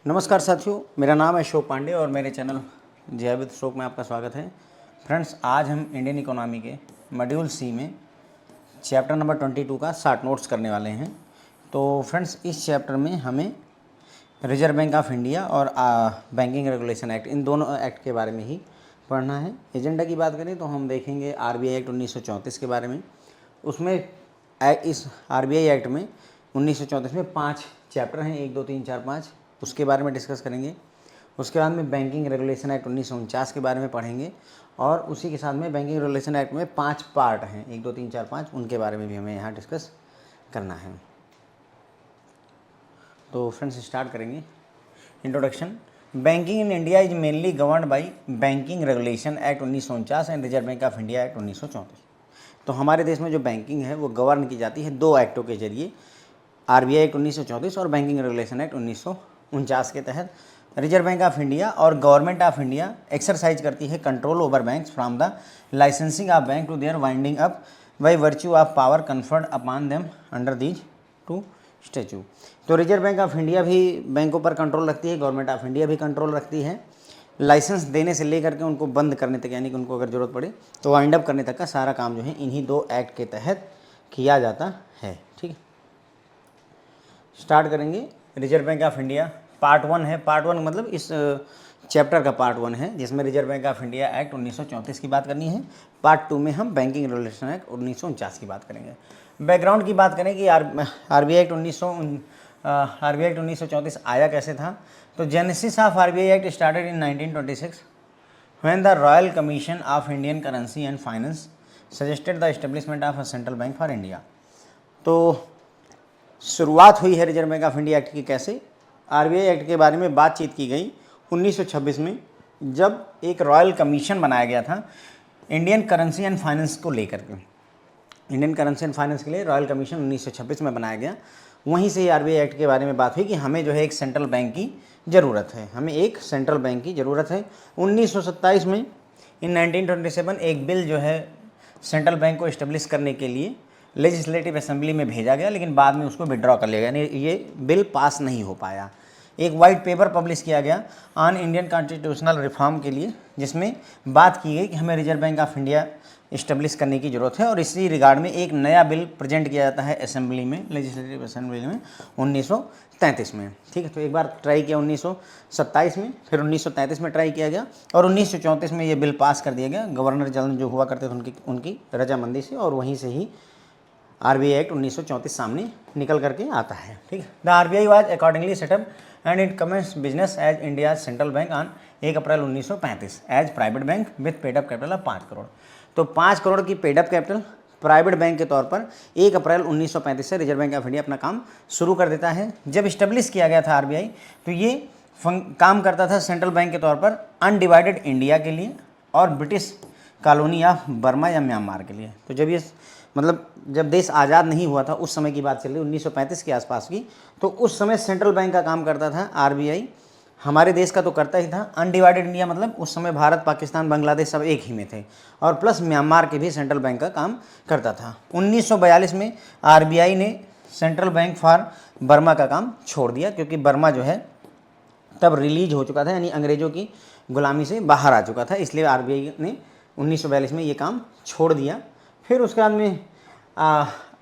नमस्कार साथियों, मेरा नाम है अशोक पांडे और मेरे चैनल जैवित शोक में आपका स्वागत है। फ्रेंड्स, आज हम इंडियन इकोनॉमी के मॉड्यूल सी में चैप्टर नंबर 22 का 60 नोट्स करने वाले हैं। तो फ्रेंड्स, इस चैप्टर में हमें रिजर्व बैंक ऑफ इंडिया और बैंकिंग रेगुलेशन एक्ट, इन दोनों एक्ट के बारे में ही पढ़ना है। एजेंडा की बात करें तो हम देखेंगे आरबीआई एक्ट 1934 के बारे में। उसमें इस आरबीआई एक्ट में 1934 में 5 चैप्टर हैं, 1, 2, 3, 4, 5, उसके बारे में डिस्कस करेंगे। उसके बाद में बैंकिंग रेगुलेशन एक्ट 1949 के बारे में पढ़ेंगे और उसी के साथ में बैंकिंग रेगुलेशन एक्ट में 5 पार्ट हैं, 1, 2, 3, 4, 5, उनके बारे में भी हमें यहाँ डिस्कस करना है। तो फ्रेंड्स, स्टार्ट करेंगे। Introduction. Banking in India is mainly governed by banking regulation act 1949 and reserve bank of India act 1934। तो हमारे देश में जो बैंकिंग है वो गवर्न की जाती है 2 एक्टों के जरिए, आरबीआई एक्ट 1934 और बैंकिंग रेगुलेशन एक्ट 1949 के तहत। रिजर्व बैंक ऑफ इंडिया और गवर्नमेंट ऑफ इंडिया एक्सरसाइज करती है control over banks from the licensing of bank to their winding up by virtue of power conferred upon them under these 2 statute. तो reserve bank of India भी बैंकों पर control रखती है, government of India भी control रखती है। Licence देने से लेकर के उनको बंद करने तक, यानी कि उनको अगर ज़रूरत पड़े तो वाइंड अप करने तक का सारा काम जो है इन्हीं 2 एक्ट के तहत किया जाता है। ठीक है, स्टार्ट करेंगे। Reserve bank of India part 1 है। पार्ट 1 मतलब इस चैप्टर का पार्ट 1 है, जिसमें reserve bank of India act 1934 की बात करनी है। पार्ट 2 में हम बैंकिंग रेगुलेशन एक्ट 1949 की बात करेंगे। बैकग्राउंड की बात करें कि आरबीआई एक्ट 1934 आया कैसे था। तो genesis of RBI act started in 1926 when the royal commission of Indian currency and finance suggested the establishment of a central bank for India. तो शुरुआत हुई है reserve bank of India act की कैसे। आरबीआई एक्ट के बारे में बातचीत की गई 1926 में, जब एक रॉयल कमीशन बनाया गया था इंडियन करेंसी एंड फाइनेंस को लेकर के। इंडियन करेंसी एंड फाइनेंस के लिए रॉयल कमीशन 1926 में बनाया गया। वहीं से ही आरबीआई एक्ट के बारे में बात हुई कि हमें जो है एक सेंट्रल बैंक की ज़रूरत है, हमें एक सेंट्रल बैंक की ज़रूरत है। 1927 में इन 1927 एक बिल जो है सेंट्रल बैंक को इस्टेब्लिश करने के लिए लेजिस्लेटिव असेंबली में भेजा गया, लेकिन बाद में उसको विड्रॉ कर लिया गया, यानी ये बिल पास नहीं हो पाया। एक वाइट पेपर पब्लिश किया गया ऑन इंडियन कॉन्स्टिट्यूशनल रिफॉर्म के लिए, जिसमें बात की गई कि हमें reserve bank of India establish करने की ज़रूरत है, और इसी रिगार्ड में एक नया बिल प्रेजेंट किया जाता है असेंबली में, लेजिस्लेटिव असेंबली में 1933 में। ठीक है, तो एक बार ट्राई किया 1927 में, फिर 1933 में ट्राई किया गया और 1934 में ये बिल पास कर दिया गया गवर्नर जनरल जो हुआ करते थे उनकी रजामंदी से, और वहीं से ही आरबीआई एक्ट 1934 सामने निकल करके आता है। ठीक है, the RBI was accordingly set up and it commence business as India central bank on 1 April 1935 as private bank with paid up capital of 5 crore. तो 5 करोड़ की पेडअप कैपिटल प्राइवेट बैंक के तौर पर 1 अप्रैल 1935 से रिजर्व बैंक ऑफ इंडिया अपना काम शुरू कर देता है। जब इस्टेब्लिश किया गया था आरबीआई, तो ये काम करता था सेंट्रल बैंक के तौर पर अनडिवाइडेड इंडिया के लिए और ब्रिटिश कॉलोनी ऑफ बर्मा या म्यांमार के लिए। तो जब ये मतलब जब देश आज़ाद नहीं हुआ था, उस समय की बात चल रही 1935 के आसपास की, तो उस समय सेंट्रल बैंक का काम करता था आरबीआई। हमारे देश का तो करता ही था। अनडिवाइडेड इंडिया मतलब उस समय भारत, पाकिस्तान, बांग्लादेश सब एक ही में थे, और प्लस म्यांमार के भी सेंट्रल बैंक का काम करता था। 1942 में आरबीआई ने सेंट्रल बैंक फॉर बर्मा का काम छोड़ दिया, क्योंकि बर्मा जो है तब रिलीज हो चुका था, यानी अंग्रेज़ों की गुलामी से बाहर आ चुका था, इसलिए आरबीआई ने 1942 में ये काम छोड़ दिया। फिर उसके बाद में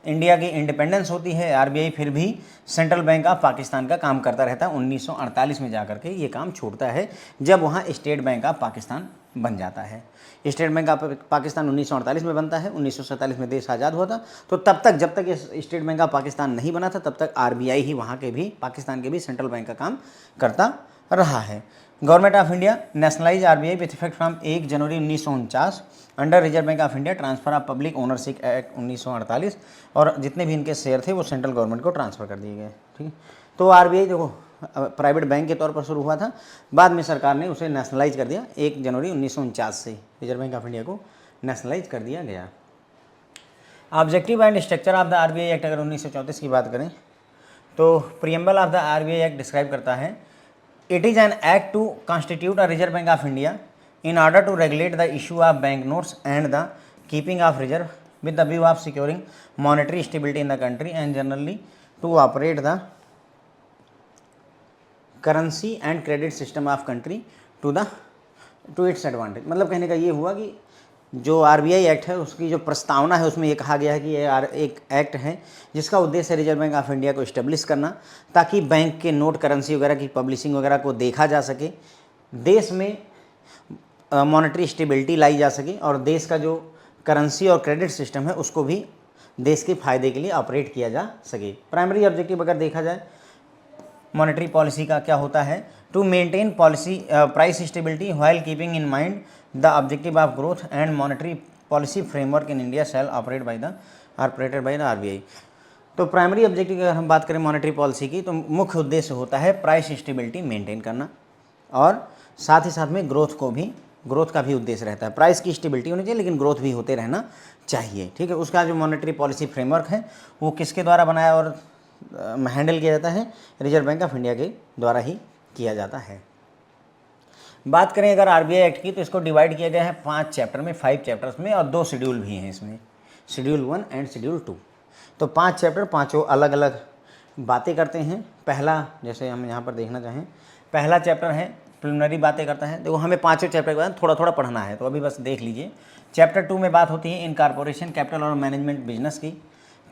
इंडिया की इंडिपेंडेंस होती है, आरबीआई फिर भी सेंट्रल बैंक ऑफ पाकिस्तान का काम करता रहता है। 1948 में जा करके ये काम छोड़ता है, जब वहाँ स्टेट बैंक ऑफ पाकिस्तान बन जाता है। स्टेट बैंक ऑफ पाकिस्तान 1948 में बनता है। 1947 में देश आज़ाद हुआ था, तो तब तक, जब तक ये स्टेट बैंक ऑफ पाकिस्तान नहीं बना था, तब तक आरबीआई ही वहाँ के भी, पाकिस्तान के भी सेंट्रल बैंक का काम करता रहा है। Government of India nationalise RBI with effect from 1 जनवरी 1949 under reserve bank of India transfer of public ownership act 1948, और जितने भी इनके शेयर थे वो सेंट्रल गवर्नमेंट को ट्रांसफ़र कर दिए गए। ठीक है, तो आरबीआई देखो प्राइवेट बैंक के तौर पर शुरू हुआ था, बाद में सरकार ने उसे नेशनलाइज कर दिया। 1 जनवरी 1949 से रिजर्व बैंक ऑफ इंडिया को नेशनलाइज कर दिया गया। Objective and structure of the RBI act अगर 1934 की बात करें तो preamble of the RBI act describe करता है, it is an act to constitute a reserve bank of India in order to regulate the issue of bank notes and the keeping of reserve with the view of securing monetary stability in the country and generally to operate the currency and credit system of country to its advantage. मतलब कहने का ये हुआ कि जो RBI act है उसकी जो प्रस्तावना है उसमें ये कहा गया है कि ये एक एक्ट है जिसका उद्देश्य है रिजर्व बैंक ऑफ इंडिया को इस्टेब्लिश करना, ताकि बैंक के नोट, करेंसी वगैरह की पब्लिशिंग वगैरह को देखा जा सके, देश में मॉनेटरी स्टेबिलिटी लाई जा सके और देश का जो करेंसी और क्रेडिट सिस्टम है उसको भी देश के फायदे के लिए ऑपरेट किया जा सके। प्राइमरी ऑब्जेक्टिव अगर देखा जाए मॉनेटरी पॉलिसी का क्या होता है, to maintain policy price stability while keeping in mind the objective of growth and monetary policy framework in India shall operated by the RBI. तो प्राइमरी ऑब्जेक्टिव की अगर हम बात करें मॉनेटरी पॉलिसी की, तो मुख्य उद्देश्य होता है प्राइस स्टेबिलिटी मेंटेन करना और साथ ही साथ में ग्रोथ का भी उद्देश्य रहता है। प्राइस की स्टेबिलिटी होनी चाहिए लेकिन ग्रोथ भी होते रहना चाहिए, ठीक है। उसका जो मॉनेटरी पॉलिसी फ्रेमवर्क है वो किसके द्वारा बनाया और हैंडल किया जाता है, रिजर्व बैंक ऑफ इंडिया के द्वारा ही किया जाता है। बात करें अगर आरबीआई एक्ट की, तो इसको डिवाइड किया गया है 5 चैप्टर में, 5 चैप्टर्स में, और 2 शेड्यूल भी हैं इसमें, शेड्यूल 1 एंड शेड्यूल 2। तो 5 चैप्टर, पाँचों अलग अलग बातें करते हैं। पहला, जैसे हम यहाँ पर देखना चाहें, पहला चैप्टर है प्रिलिमिनरी बातें करता है। देखो हमें पाँचों चैप्टर के बाद थोड़ा थोड़ा पढ़ना है, तो अभी बस देख लीजिए। चैप्टर 2 में बात होती है इनकॉर्पोरेशन, कैपिटल और मैनेजमेंट बिजनेस की।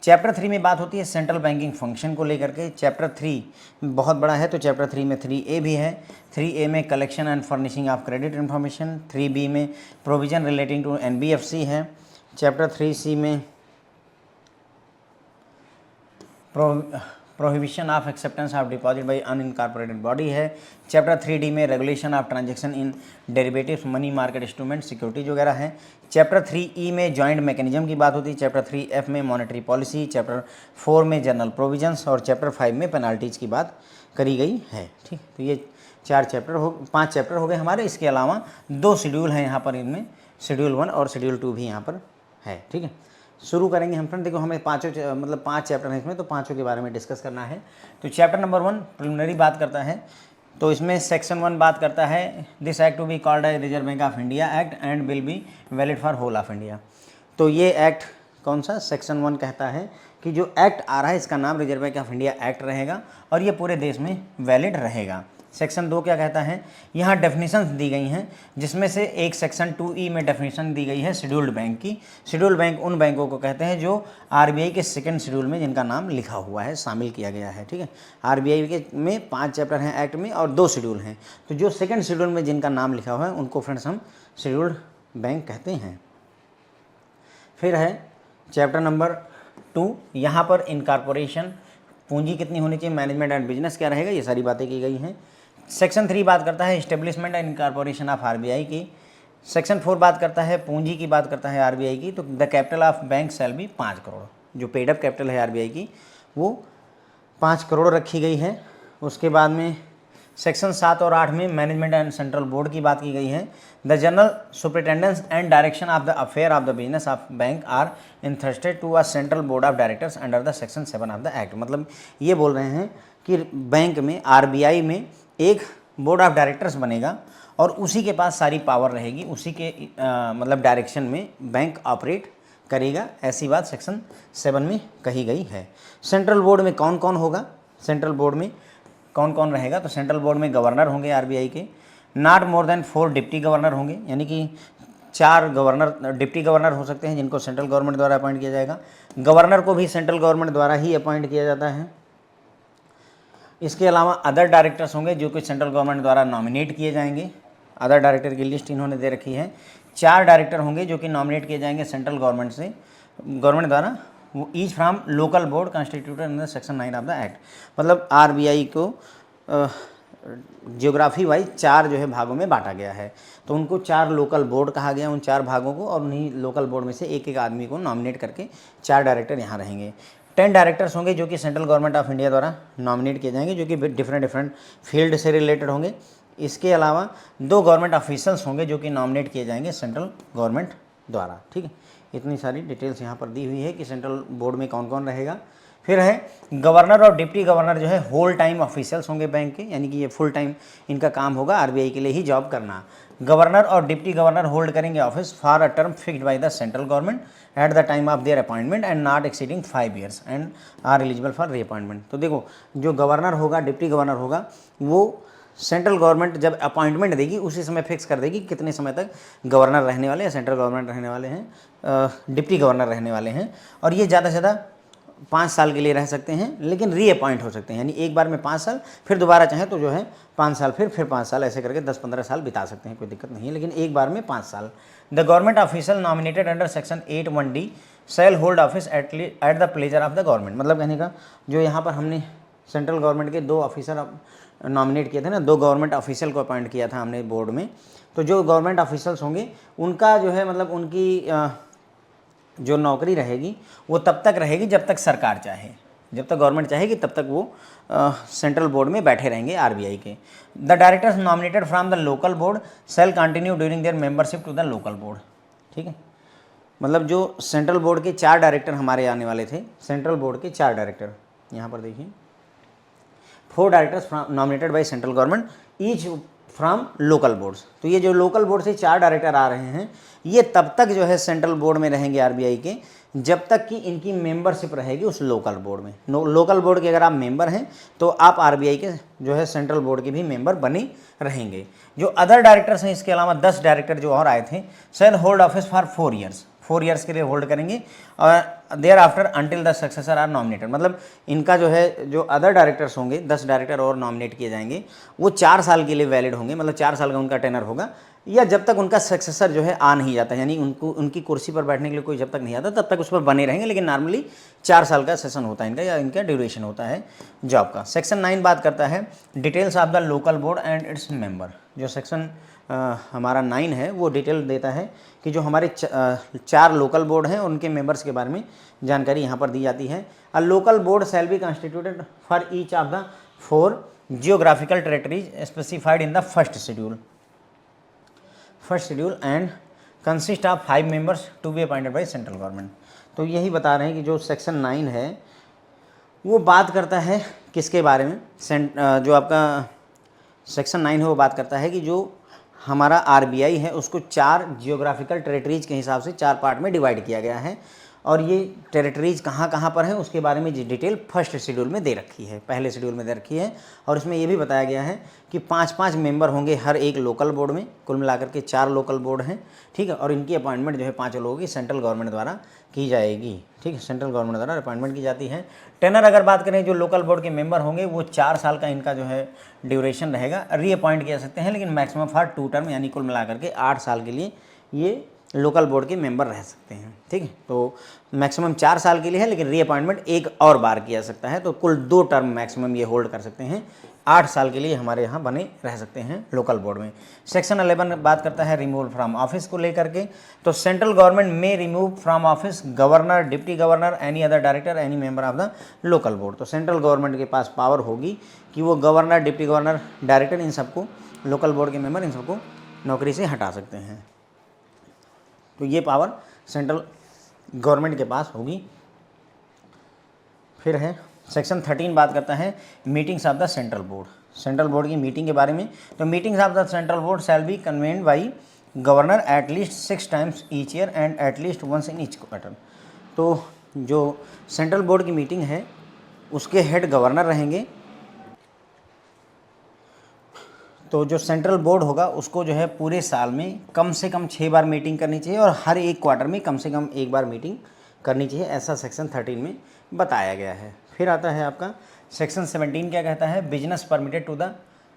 चैप्टर 3 में बात होती है सेंट्रल बैंकिंग फंक्शन को लेकर के। चैप्टर 3 बहुत बड़ा है, तो चैप्टर 3 में 3A भी है। 3A में collection and furnishing of credit information. 3B में प्रोविजन रिलेटिंग टू NBFC है। चैप्टर 3C में prohibition of acceptance of deposit by unincorporated body है। चैप्टर 3D में regulation of transaction in derivatives, money market instrument, securities वगैरह है। Chapter 3E में joint mechanism की बात होती है। चैप्टर 3F में मॉनेटरी पॉलिसी। चैप्टर 4 में जनरल प्रोविजंस और चैप्टर 5 में पेनाल्टीज की बात करी गई है, ठीक। तो ये 5 चैप्टर हो गए हमारे। इसके अलावा 2 शेड्यूल हैं यहाँ पर, इनमें शेड्यूल 1 और शेड्यूल 2 भी यहाँ पर है, ठीक है। शुरू करेंगे हम फ्रेंड। देखो हमें 5 चैप्टर हैं इसमें, तो पाँचों के बारे में डिस्कस करना है। तो चैप्टर नंबर 1 प्रिलिमिनरी बात करता है, तो इसमें सेक्शन 1 बात करता है this act to be called as reserve bank of India act and will be valid for whole of India. तो ये एक्ट कौन सा, सेक्शन 1 कहता है कि जो एक्ट आ रहा है इसका नाम reserve bank of India act रहेगा और ये पूरे देश में वैलिड रहेगा। सेक्शन 2 क्या कहता है, यहाँ डेफिनेशंस दी गई हैं, जिसमें से एक सेक्शन 2E में डेफिनेशन दी गई है शेड्यूल्ड बैंक की। शेड्यूल्ड बैंक उन बैंकों को कहते हैं जो आरबीआई के सेकंड शेड्यूल में जिनका नाम लिखा हुआ है, शामिल किया गया है, ठीक है। आरबीआई के में 5 चैप्टर हैं एक्ट में और 2 शेड्यूल हैं, तो जो सेकंड शेड्यूल में जिनका नाम लिखा हुआ है उनको फ्रेंड्स हम शेड्यूल्ड बैंक कहते हैं। फिर है चैप्टर नंबर 2, यहाँ पर इनकॉर्पोरेशन, पूंजी कितनी होनी चाहिए, मैनेजमेंट एंड बिजनेस क्या रहेगा, ये सारी बातें की गई हैं। सेक्शन 3 बात करता है establishment and incorporation of RBI की। सेक्शन 4 बात करता है पूंजी की, बात करता है आरबीआई की। तो the capital of bank shall be 5 crore, जो पेड अप कैपिटल है आरबीआई की वो 5 करोड़ रखी गई है। उसके बाद में सेक्शन 7 और 8 में मैनेजमेंट एंड सेंट्रल बोर्ड की बात की गई है। The general superintendence and direction of the affair of the business of bank are entrusted to a central board of directors under the section 7 of the act. मतलब ये बोल रहे हैं कि बैंक में, आरबीआई में एक बोर्ड ऑफ डायरेक्टर्स बनेगा और उसी के पास सारी पावर रहेगी, उसी के मतलब डायरेक्शन में बैंक ऑपरेट करेगा, ऐसी बात सेक्शन 7 में कही गई है। सेंट्रल बोर्ड में कौन कौन होगा, सेंट्रल बोर्ड में कौन कौन रहेगा, तो सेंट्रल बोर्ड में गवर्नर होंगे आरबीआई के, not more than 4 deputy governor होंगे, यानी कि 4 गवर्नर, डिप्टी गवर्नर हो सकते हैं जिनको सेंट्रल गवर्नमेंट द्वारा अपॉइंट किया जाएगा। गवर्नर को भी सेंट्रल गवर्नमेंट द्वारा ही अपॉइंट किया जाता है। इसके अलावा अदर डायरेक्टर्स होंगे जो कि सेंट्रल गवर्नमेंट द्वारा नॉमिनेट किए जाएंगे। अदर डायरेक्टर की लिस्ट इन्होंने दे रखी है। 4 डायरेक्टर होंगे जो कि नॉमिनेट किए जाएंगे सेंट्रल गवर्नमेंट से, गवर्नमेंट द्वारा, वो each from local board constituted under section 9 of the act. मतलब आरबीआई को जियोग्राफी वाइज 4 जो है भागों में बांटा गया है, तो उनको 4 लोकल बोर्ड कहा गया, उन 4 भागों को, और उन्हीं लोकल बोर्ड में से एक एक आदमी को नॉमिनेट करके 4 डायरेक्टर यहाँ रहेंगे। 10 डायरेक्टर्स होंगे जो कि सेंट्रल गवर्नमेंट ऑफ इंडिया द्वारा नॉमिनेट किए जाएंगे, जो कि डिफरेंट फील्ड से रिलेटेड होंगे। इसके अलावा 2 गवर्नमेंट ऑफिसर्स होंगे जो कि नॉमिनेट किए जाएंगे सेंट्रल गवर्नमेंट द्वारा, ठीक है। इतनी सारी डिटेल्स यहाँ पर दी हुई है कि सेंट्रल बोर्ड में कौन कौन रहेगा। फिर है गवर्नर और डिप्टी गवर्नर जो है होल टाइम ऑफिशियल्स होंगे बैंक के, यानी कि ये फुल टाइम इनका काम होगा आरबीआई के लिए ही जॉब करना। गवर्नर और डिप्टी गवर्नर होल्ड करेंगे office for a term fixed by the central government at the time of their appointment and not exceeding 5 years and are eligible for reappointment. तो देखो जो गवर्नर होगा, डिप्टी गवर्नर होगा, वो central government जब appointment देगी उसी समय फिक्स कर देगी कितने समय तक गवर्नर रहने वाले हैं, सेंट्रल गवर्नमेंट रहने वाले हैं, डिप्टी गवर्नर रहने वाले हैं। और ये ज़्यादा से ज़्यादा 5 साल के लिए रह सकते हैं, लेकिन रीअपॉइंट हो सकते हैं, यानी एक बार में 5 साल, फिर दोबारा चाहें तो जो है 5 साल, फिर 5 साल, ऐसे करके 10-15 साल बिता सकते हैं, कोई दिक्कत नहीं है, लेकिन एक बार में 5 साल। The government official nominated under section 8(1)(d) shell hold office at the pleasure of the government. मतलब कहने का जो यहाँ पर हमने सेंट्रल गवर्नमेंट के 2 ऑफिसर नॉमिनेट किए थे ना, 2 गवर्नमेंट ऑफिशियल को अपॉइंट किया था हमने बोर्ड में, तो जो गवर्नमेंट ऑफिशियल्स होंगे उनका जो है मतलब उनकी जो नौकरी रहेगी वो तब तक रहेगी जब तक सरकार चाहे, जब तक गवर्नमेंट चाहेगी तब तक वो सेंट्रल बोर्ड में बैठे रहेंगे आरबीआई के। The directors nominated from the local board shall continue during their membership to the local board. ठीक है, मतलब जो सेंट्रल बोर्ड के 4 डायरेक्टर हमारे आने वाले थे, सेंट्रल बोर्ड के 4 डायरेक्टर, यहाँ पर देखिए 4 directors nominated by central government each from local boards. तो ये जो लोकल बोर्ड से 4 डायरेक्टर आ रहे हैं, ये तब तक जो है सेंट्रल बोर्ड में रहेंगे आरबीआई के जब तक कि इनकी मेंबरशिप रहेगी उस लोकल बोर्ड में। लोकल बोर्ड के अगर आप मेंबर हैं तो आप आरबीआई के जो है सेंट्रल बोर्ड के भी मेंबर बने रहेंगे। जो अदर डायरेक्टर्स हैं, इसके अलावा 10 डायरेक्टर जो और आए थे, shall hold office for 4 years, 4 years के लिए होल्ड करेंगे और thereafter until the successor are nominated. मतलब इनका जो है जो अदर डायरेक्टर्स होंगे, 10 डायरेक्टर और नॉमिनेट किए जाएंगे, वो 4 साल के लिए वैलिड होंगे, मतलब 4 साल का उनका टेनर होगा, या जब तक उनका सक्सेसर जो है आ नहीं जाता, यानी उनको उनकी कुर्सी पर बैठने के लिए कोई जब तक नहीं आता तब तक उस पर बने रहेंगे, लेकिन नॉर्मली 4 साल का सेशन होता है इनका, या इनका ड्यूरेशन होता है जॉब का। सेक्शन 9 बात करता है details of the local board and its member. जो सेक्शन हमारा 9 है वो डिटेल देता है कि जो हमारे 4 लोकल बोर्ड हैं उनके मेंबर्स के बारे में जानकारी यहाँ पर दी जाती है। A local board shall be constituted for each of the 4 geographical territories specified in the first schedule and consist of 5 members to be appointed by central government. तो यही बता रहे हैं कि जो सेक्शन 9 है वो बात करता है किसके बारे में, जो आपका सेक्शन 9 है वो बात करता है कि जो हमारा आरबीआई है उसको 4 जियोग्राफिकल टेरेटरीज के हिसाब से 4 पार्ट में डिवाइड किया गया है, और ये टेरेटरीज कहाँ कहाँ पर हैं उसके बारे में डिटेल फर्स्ट शेड्यूल में दे रखी है, पहले शेड्यूल में दे रखी है। और इसमें ये भी बताया गया है कि 5-5 मेंबर होंगे हर एक लोकल बोर्ड में, कुल मिलाकर के 4 लोकल बोर्ड हैं, ठीक है, और इनकी अपॉइंटमेंट जो है 5 लोगों की सेंट्रल गवर्नमेंट द्वारा की जाएगी, ठीक है, सेंट्रल गवर्नमेंट द्वारा अपॉइंटमेंट की जाती है। टेनर अगर बात करें जो लोकल बोर्ड के मेंबर होंगे वो 4 साल का इनका जो है ड्यूरेशन रहेगा, रीअपॉइंट किया सकते हैं, लेकिन मैक्सिमम फॉर 2 टर्म, यानी कुल मिलाकर के 8 साल के लिए ये लोकल बोर्ड के मेंबर रह सकते हैं, ठीक है। तो मैक्सिमम 4 साल के लिए है, लेकिन रीअपॉइंटमेंट एक और बार किया सकता है, तो कुल 2 टर्म मैक्सिमम ये होल्ड कर सकते हैं, 8 साल के लिए हमारे यहाँ बने रह सकते हैं लोकल बोर्ड में। सेक्शन 11 बात करता है रिमूवल फ्रॉम ऑफिस को लेकर के। तो सेंट्रल गवर्नमेंट में remove from office governor, deputy governor, any other director, any member of the local board. तो सेंट्रल गवर्नमेंट के पास पावर होगी कि वो गवर्नर, डिप्टी गवर्नर, डायरेक्टर, इन सबको, लोकल बोर्ड के मेंबर, इन सबको नौकरी से हटा सकते हैं। तो ये पावर सेंट्रल गवर्नमेंट के पास होगी। फिर है सेक्शन 13 बात करता है meetings of the central board, central board की मीटिंग के बारे में। तो meetings of the central board shall be convened by governor at least 6 times each year and at least once in each quarter. तो जो सेंट्रल बोर्ड की meeting है उसके हेड गवर्नर रहेंगे। तो जो सेंट्रल बोर्ड होगा उसको जो है पूरे साल में कम से कम 6 बार मीटिंग करनी चाहिए और हर एक क्वार्टर में कम से कम 1 बार मीटिंग करनी चाहिए, ऐसा सेक्शन 13 में बताया गया है। फिर आता है आपका सेक्शन 17 क्या कहता है, business permitted to the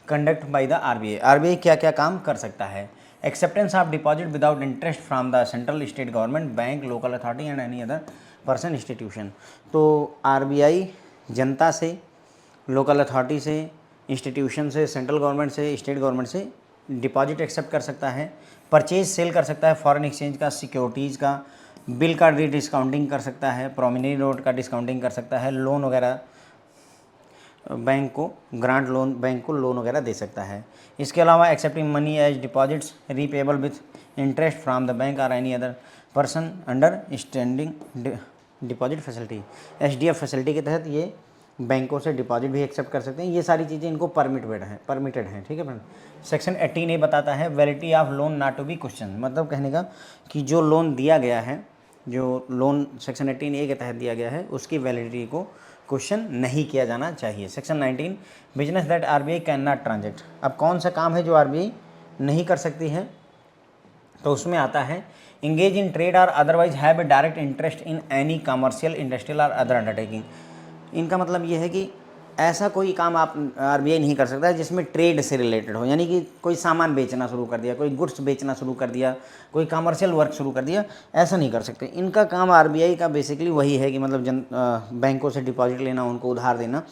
conduct by the RBI. RBI क्या क्या काम कर सकता है, acceptance of deposit without interest from the central state government, bank, local authority and any other person institution. तो आरबीआई जनता से, लोकल अथॉरिटी से, इंस्टीट्यूशन से, सेंट्रल गवर्नमेंट से, स्टेट गवर्नमेंट से डिपॉजिट एक्सेप्ट कर सकता है, परचेज सेल कर सकता है, फॉरेन एक्सचेंज का, सिक्योरिटीज़ का, बिल का डिस्काउंटिंग कर सकता है, प्रोमिनरी नोट का डिस्काउंटिंग कर सकता है, लोन वगैरह बैंक को, ग्रांट लोन बैंक को लोन वगैरह दे सकता है। इसके अलावा accepting money as deposits repayable with interest from the bank और any other person under standing deposit facility, HDF facility के तहत ये बैंकों से डिपॉजिट भी एक्सेप्ट कर सकते हैं। ये सारी चीज़ें इनको परमिटेड हैं, ठीक है फ्रेंड। सेक्शन 18A बताता है validity of loan not to be question, मतलब कहने का कि जो लोन दिया गया है, जो लोन सेक्शन 18A के तहत दिया गया है, उसकी वैलिडिटी को क्वेश्चन नहीं किया जाना चाहिए। Section 19 business that RBI can not ट्रांजेक्ट। अब कौन सा काम है जो आरबीआई नहीं कर सकती है, तो उसमें आता है इंगेज इन ट्रेड और otherwise have a direct interest in any commercial, industrial और अदर अंडरटेकिंग। इनका मतलब ये है कि ऐसा कोई काम आप आरबीआई नहीं कर सकता है जिसमें ट्रेड से रिलेटेड हो, यानी कि कोई सामान बेचना शुरू कर दिया, कोई गुड्स बेचना शुरू कर दिया, कोई कमर्शियल वर्क शुरू कर दिया, ऐसा नहीं कर सकते। इनका काम आरबीआई का बेसिकली वही है कि मतलब बैंकों से डिपॉजिट लेना, उनको उधार देना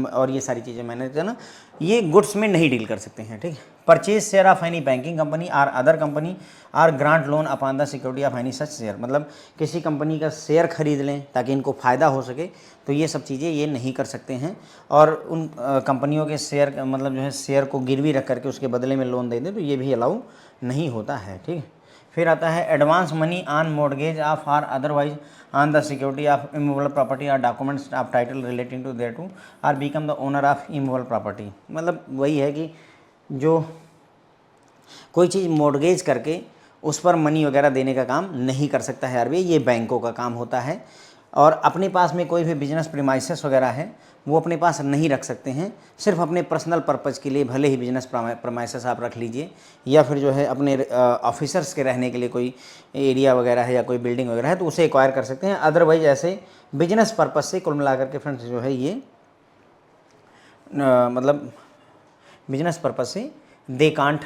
और ये सारी चीज़ें मैनेज करना, ये गुड्स में नहीं डील कर सकते हैं, ठीक है। Purchase share of any banking company or other company or grant loan upon the security of any such share, मतलब किसी कंपनी का शेयर खरीद लें ताकि इनको फ़ायदा हो सके, तो ये सब चीज़ें ये नहीं कर सकते हैं। और उन कंपनियों के शेयर मतलब जो है शेयर को गिरवी रख करके उसके बदले में लोन दे दें, तो ये भी अलाउ नहीं होता है, ठीक है। फिर आता है advance money on mortgage of or otherwise on the security of immovable property और documents of title relating to thereto or become the owner of immovable property. मतलब वही है कि जो कोई चीज़ मॉर्गेज करके उस पर मनी वगैरह देने का काम नहीं कर सकता है आरबीआई, ये बैंकों का काम होता है। और अपने पास में कोई भी बिजनेस प्रीमाइसेस वगैरह है वो अपने पास नहीं रख सकते हैं, सिर्फ अपने पर्सनल पर्पज़ के लिए, भले ही बिजनेस प्रीमाइसेस आप रख लीजिए या फिर जो है अपने ऑफिसर्स के रहने के लिए कोई एरिया वगैरह है या कोई बिल्डिंग वगैरह है तो उसे एक्वायर कर सकते हैं। अदरवाइज ऐसे बिजनेस पर्पज़ से कुल मिलाकर के फ्रेंड्स जो है ये मतलब बिजनेस पर्पज़ से they can't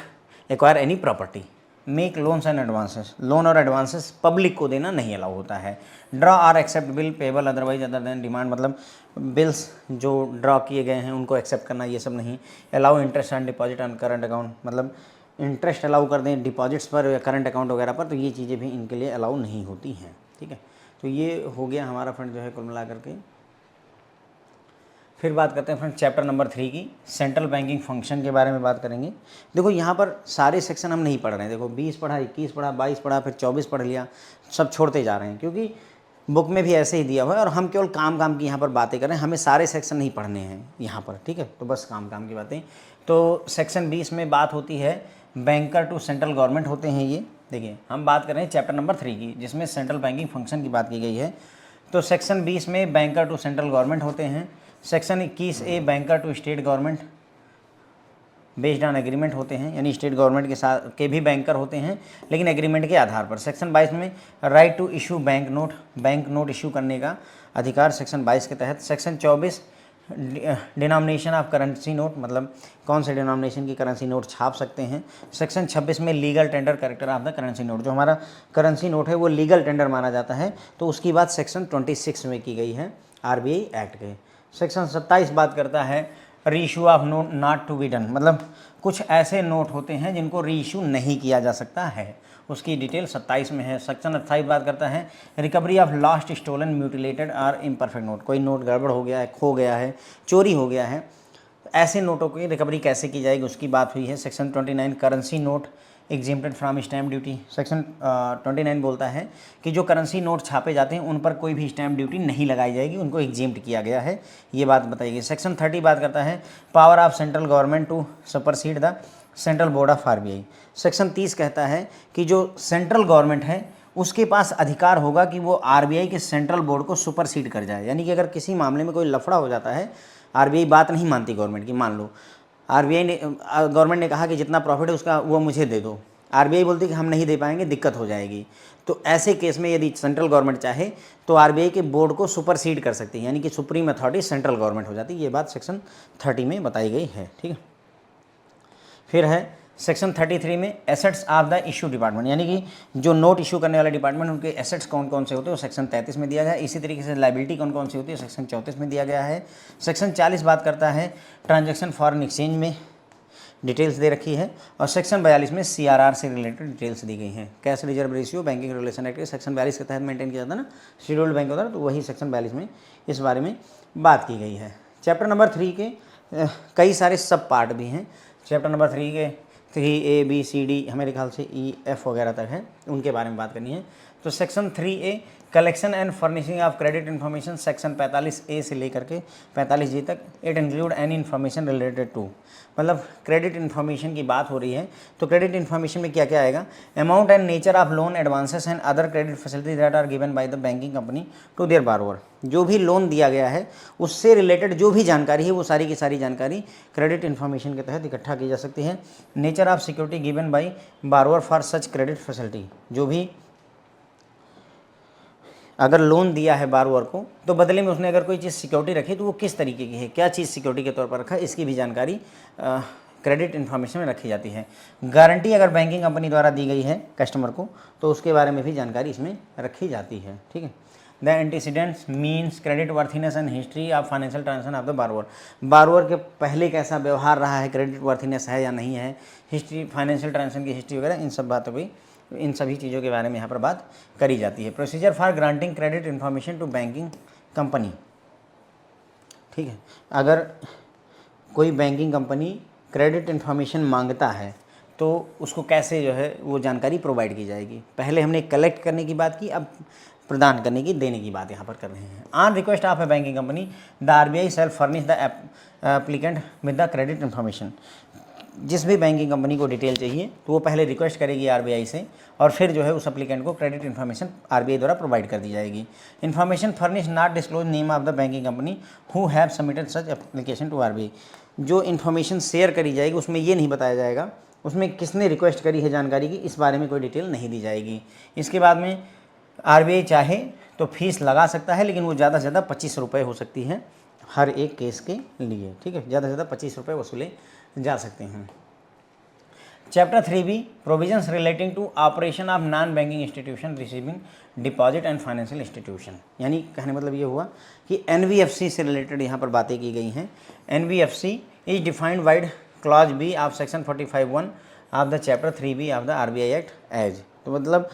acquire any property. Make loans and advances, loan और एडवांसेस पब्लिक को देना नहीं अलाउ होता है। Draw or accept bill payable otherwise other than demand, मतलब बिल्स जो ड्रॉ किए गए हैं उनको एक्सेप्ट करना, ये सब नहीं। Allow interest on deposit on current account, मतलब इंटरेस्ट अलाउ कर दें डिपॉजिट्स पर या करंट अकाउंट वगैरह पर, तो ये चीज़ें भी इनके लिए अलाउ नहीं होती हैं, ठीक है। तो ये हो गया हमारा फ्रेंड जो है कुल मिला करके। फिर बात करते हैं फ्रेंड चैप्टर नंबर 3 की, सेंट्रल बैंकिंग फंक्शन के बारे में बात करेंगे। देखो यहाँ पर सारे सेक्शन हम नहीं पढ़ रहे हैं, देखो 20 पढ़ा, 21 पढ़ा, 22 पढ़ा, फिर 24 पढ़ लिया, सब छोड़ते जा रहे हैं क्योंकि बुक में भी ऐसे ही दिया हुआ है और हम केवल काम की यहाँ पर बातें कर रहे हैं, हमें सारे सेक्शन नहीं पढ़ने हैं यहाँ पर, ठीक है। तो बस काम की बातें। तो सेक्शन 20 में बात होती है बैंकर टू सेंट्रल गवर्नमेंट होते हैं ये। देखिए हम बात कर रहे हैं चैप्टर नंबर 3 की जिसमें सेंट्रल बैंकिंग फंक्शन की बात की गई है। तो सेक्शन 20 में बैंकर टू सेंट्रल गवर्नमेंट होते हैं। Section 21A banker to state government based on agreement होते हैं, यानी स्टेट गवर्नमेंट के साथ के भी बैंकर होते हैं लेकिन एग्रीमेंट के आधार पर। सेक्शन 22 में right to issue bank note issue करने का अधिकार सेक्शन 22 के तहत। Section 24 denomination of currency note, मतलब कौन से डिनोमिनेशन की करेंसी नोट छाप सकते हैं। सेक्शन 26 में legal tender character of the currency note, जो हमारा करेंसी नोट है वो लीगल टेंडर माना जाता है, तो उसकी बात सेक्शन 26 में की गई है आरबीआई एक्ट के। सेक्शन 27 बात करता है reissue of note not to be done, मतलब कुछ ऐसे नोट होते हैं जिनको रीइशू नहीं किया जा सकता है, उसकी डिटेल 27 में है। सेक्शन 28 बात करता है recovery of lost stolen mutilated और इम्परफेक्ट नोट, कोई नोट गड़बड़ हो गया है, खो गया है, चोरी हो गया है, ऐसे नोटों की रिकवरी कैसे की जाएगी उसकी बात हुई है। Section 29 currency note exempted from stamp duty, section 29 बोलता है कि जो करेंसी नोट छापे जाते हैं उन पर कोई भी स्टैम्प ड्यूटी नहीं लगाई जाएगी, उनको एग्जेम्प्ट किया गया है, ये बात बताई गई। सेक्शन 30 बात करता है power of central government to supersede the central board of RBI. Section 30 कहता है कि जो सेंट्रल गवर्नमेंट है उसके पास अधिकार होगा कि वो आरबीआई के सेंट्रल बोर्ड को सुपरसीड कर जाए, यानी कि अगर किसी मामले में कोई लफड़ा हो जाता है, आरबीआई बात नहीं मानती गवर्नमेंट की, मान लो आरबीआई ने गवर्नमेंट ने कहा कि जितना प्रॉफिट है उसका वो मुझे दे दो, आरबीआई बोलती है कि हम नहीं दे पाएंगे, दिक्कत हो जाएगी, तो ऐसे केस में यदि सेंट्रल गवर्नमेंट चाहे तो आरबीआई के बोर्ड को सुपरसीड कर सकती है, यानी कि सुप्रीम अथॉरिटी सेंट्रल गवर्नमेंट हो जाती है, ये बात सेक्शन 30 में बताई गई है, ठीक है। फिर है सेक्शन 33 में assets of the issue department, यानी कि जो नोट इशू करने वाले डिपार्टमेंट उनके एसेट्स कौन कौन से होते हैं वो सेक्शन 33 में दिया गया है। इसी तरीके से लाइबिलिटी कौन कौन सी होती है सेक्शन 34 में दिया गया है। सेक्शन 40 बात करता है ट्रांजैक्शन फॉरेन एक्सचेंज में डिटेल्स दे रखी है, और सेक्शन 42 में सीआरआर से रिलेटेड डिटेल्स दी गई हैं। Cash reserve ratio banking regulation act section 42 के तहत मेंटेन किया जाता है ना, शेड्यूल्ड बैंक होता है, तो वही सेक्शन 42 में इस बारे में बात की गई है। चैप्टर नंबर 3 के कई सारे सब पार्ट भी हैं। चैप्टर नंबर 3 के 3A B C D हमारे ख्याल से E F वगैरह तक है, उनके बारे में बात करनी है। तो section 3A collection and furnishing of credit information, section 45A से लेकर के 45G तक, it include any information related to, मतलब क्रेडिट इन्फॉर्मेशन की बात हो रही है तो क्रेडिट इन्फॉर्मेशन में क्या क्या आएगा, amount and nature of loan advances and other credit facility that are given by the banking company to their borrower, जो भी लोन दिया गया है उससे रिलेटेड जो भी जानकारी है वो सारी की सारी जानकारी क्रेडिट इन्फॉर्मेशन के तहत इकट्ठा की जा सकती है। Nature of security given by borrower for such credit facility, जो भी अगर लोन दिया है बारोअर को तो बदले में उसने अगर कोई चीज़ सिक्योरिटी रखी तो वो किस तरीके की है, क्या चीज़ सिक्योरिटी के तौर पर रखा है, इसकी भी जानकारी क्रेडिट इन्फॉर्मेशन में रखी जाती है। गारंटी अगर बैंकिंग कंपनी द्वारा दी गई है कस्टमर को तो उसके बारे में भी जानकारी इसमें रखी जाती है। ठीक है। The antecedents means creditworthiness and history of financial transaction of the borrower, borrower के पहले कैसा व्यवहार रहा है, क्रेडिट वर्थीनेस है या नहीं है, हिस्ट्री, फाइनेंशियल ट्रांजेक्शन की हिस्ट्री वगैरह, इन सब बातों की, इन सभी चीज़ों के बारे में यहाँ पर बात करी जाती है। Procedure for granting credit information to banking company. ठीक है, अगर कोई बैंकिंग कंपनी क्रेडिट इन्फॉर्मेशन मांगता है तो उसको कैसे जो है वो जानकारी प्रोवाइड की जाएगी। पहले हमने कलेक्ट करने की बात की, अब प्रदान करने की, देने की बात यहाँ पर कर रहे हैं। On request of A banking company the RBI self furnish the applicant with the credit information, जिस भी बैंकिंग कंपनी को डिटेल चाहिए तो वो पहले रिक्वेस्ट करेगी RBI से और फिर जो है उस एप्लीकेंट को क्रेडिट इन्फॉर्मेशन RBI द्वारा प्रोवाइड कर दी जाएगी। Information furnish not disclose name of the banking company who have submitted such application to RBI, जो इन्फॉर्मेशन शेयर करी जाएगी उसमें ये नहीं बताया जाएगा उसमें किसने रिक्वेस्ट करी है जानकारी की, इस बारे में कोई डिटेल नहीं दी जाएगी। इसके बाद में RBI चाहे तो फीस लगा सकता है, लेकिन वो ज़्यादा से ज़्यादा 25 रुपये हो सकती है हर एक केस के लिए। ठीक है, ज़्यादा से ज़्यादा 25 रुपये वसूले जा सकते हैं। Chapter 3B provisions relating to operation of non banking institution receiving deposit and financial institution, यानी कहने मतलब ये हुआ कि NBFC से रिलेटेड यहाँ पर बातें की गई हैं। NBFC is defined vide clause B of section 45(1) of the chapter 3B of the RBI act as, तो मतलब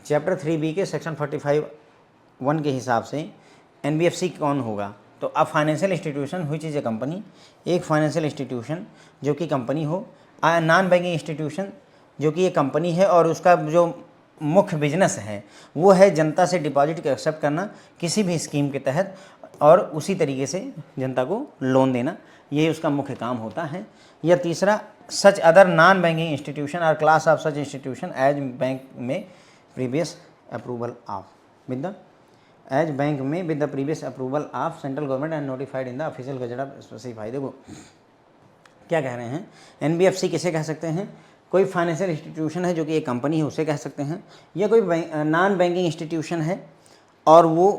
चैप्टर 3B के सेक्शन 45(1) के हिसाब से NBFC कौन होगा, तो अब financial institution which is a company, एक फाइनेंशियल इंस्टीट्यूशन जो कि कंपनी हो, नॉन बैंकिंग इंस्टीट्यूशन जो कि ये कंपनी है और उसका जो मुख्य बिजनेस है वो है जनता से डिपॉजिट को एक्सेप्ट करना किसी भी स्कीम के तहत और उसी तरीके से जनता को लोन देना, ये उसका मुख्य काम होता है। या तीसरा, such other non banking institution और class of such institution as bank में previous approval of with the as bank में with the previous approval of central government and notified in the official gazette of specify. देखो क्या कह रहे हैं, NBFC किसे कह सकते हैं, कोई फाइनेंशियल इंस्टीट्यूशन है जो कि एक कंपनी है उसे कह सकते हैं, या कोई नॉन बैंकिंग इंस्टीट्यूशन है और वो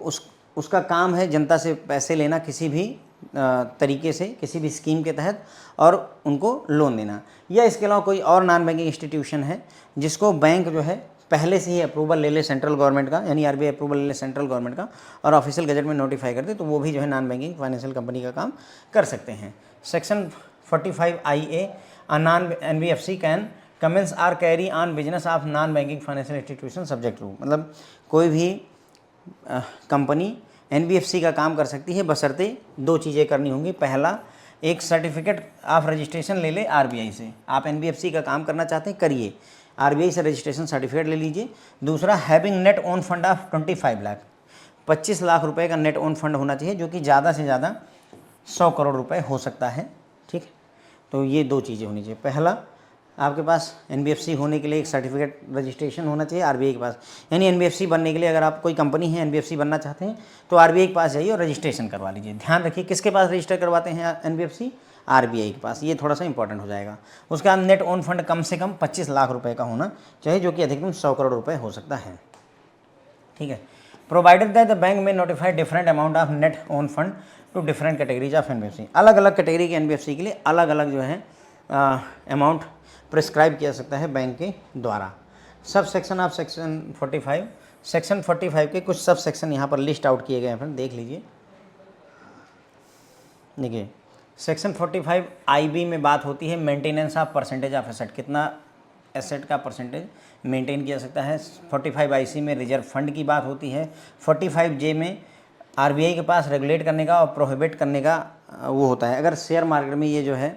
उसका काम है जनता से पैसे लेना किसी भी तरीके से किसी भी स्कीम के तहत और उनको लोन देना, या इसके अलावा कोई और नॉन बैंकिंग इंस्टीट्यूशन है जिसको बैंक जो है पहले से ही अप्रूवल ले ले सेंट्रल गवर्नमेंट का, यानी RBI अप्रूवल ले ले सेंट्रल गवर्नमेंट का और ऑफिशियल गजट में नोटिफाई कर दे, तो वो भी जो है नॉन बैंकिंग फाइनेंशियल कंपनी का काम कर सकते हैं। Section 45(IA) non NBFC can commence or carry on business of non banking financial institution subject to, मतलब कोई भी कंपनी NBFC का काम कर सकती है बशर्ते दो चीज़ें करनी होंगी। पहला, एक सर्टिफिकेट ऑफ रजिस्ट्रेशन ले ले RBI से, आप NBFC का काम करना चाहते हैं करिए, RBI से रजिस्ट्रेशन सर्टिफिकेट ले लीजिए। दूसरा, having net own fund of 25 lakh, 25 lakh रुपए का नेट ओन फंड होना चाहिए जो कि ज़्यादा से ज़्यादा 100 करोड़ रुपए हो सकता है। ठीक, तो ये दो चीज़ें होनी चाहिए। पहला, आपके पास NBFC होने के लिए एक सर्टिफिकेट रजिस्ट्रेशन होना चाहिए RBI के पास, यानी NBFC बनने के लिए अगर आप कोई कंपनी है NBFC बनना चाहते हैं तो RBI के पास जाइए और रजिस्ट्रेशन करवा लीजिए। ध्यान रखिए किसके पास रजिस्टर करवाते हैं NBFC, RBI के पास, ये थोड़ा सा इंपॉर्टेंट हो जाएगा। उसके बाद नेट ओन फंड कम से कम 25 लाख रुपए का होना चाहिए जो कि अधिकतम 100 करोड़ रुपए हो सकता है। ठीक है, provided that the bank may notify different amount of net own fund to different categories of NBFC, अलग अलग कैटेगरी के NBFC के लिए अलग अलग जो है अमाउंट प्रिस्क्राइब किया सकता है बैंक के द्वारा। सब सेक्शन ऑफ सेक्शन 45, सेक्शन 45 के कुछ सब सेक्शन यहाँ पर लिस्ट आउट किए गए हैं, फ्रेंड देख लीजिए। देखिए, सेक्शन 45 IB में बात होती है maintenance of percentage of asset, कितना एसेट का परसेंटेज मेंटेन किया सकता है। 45 IC में रिजर्व फंड की बात होती है। 45 J में RBI के पास रेगुलेट करने का और प्रोहिबिट करने का वो होता है। अगर शेयर मार्केट में ये जो है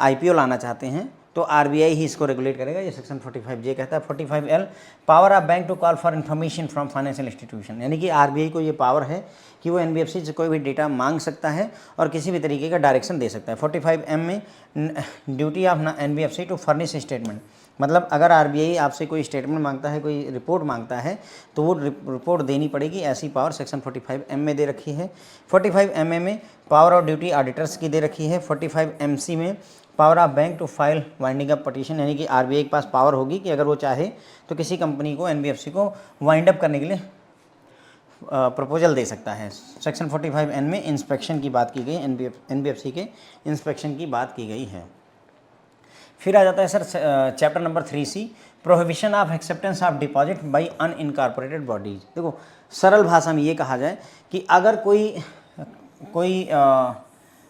IPO लाना चाहते हैं तो आरबीआई ही इसको रेगुलेट करेगा, ये सेक्शन 45J कहता है। 45L power of bank to call for information from financial institution, यानी कि आरबीआई को ये पावर है कि वो एनबीएफसी से कोई भी डेटा मांग सकता है और किसी भी तरीके का डायरेक्शन दे सकता है। 45M में duty of NBFC to furnish statement, मतलब अगर आरबीआई आपसे कोई स्टेटमेंट मांगता है, कोई रिपोर्ट मांगता है, तो वो रिपोर्ट देनी पड़ेगी, ऐसी पावर सेक्शन 45M में दे रखी है। 45MA में पावर ऑफ ड्यूटी ऑडिटर्स की दे रखी है। 45MC में power of bank to file winding up petition, यानी कि आरबीआई के पास पावर होगी कि अगर वो चाहे तो किसी कंपनी को, एनबीएफसी को वाइंड अप करने के लिए प्रपोजल दे सकता है। सेक्शन 45N में इंस्पेक्शन की बात की गई, एनबीएफसी के इंस्पेक्शन की बात की गई है। फिर आ जाता है sir chapter number 3C, prohibition of acceptance of deposit by unincorporated bodies. देखो सरल भाषा में ये कहा जाए कि अगर कोई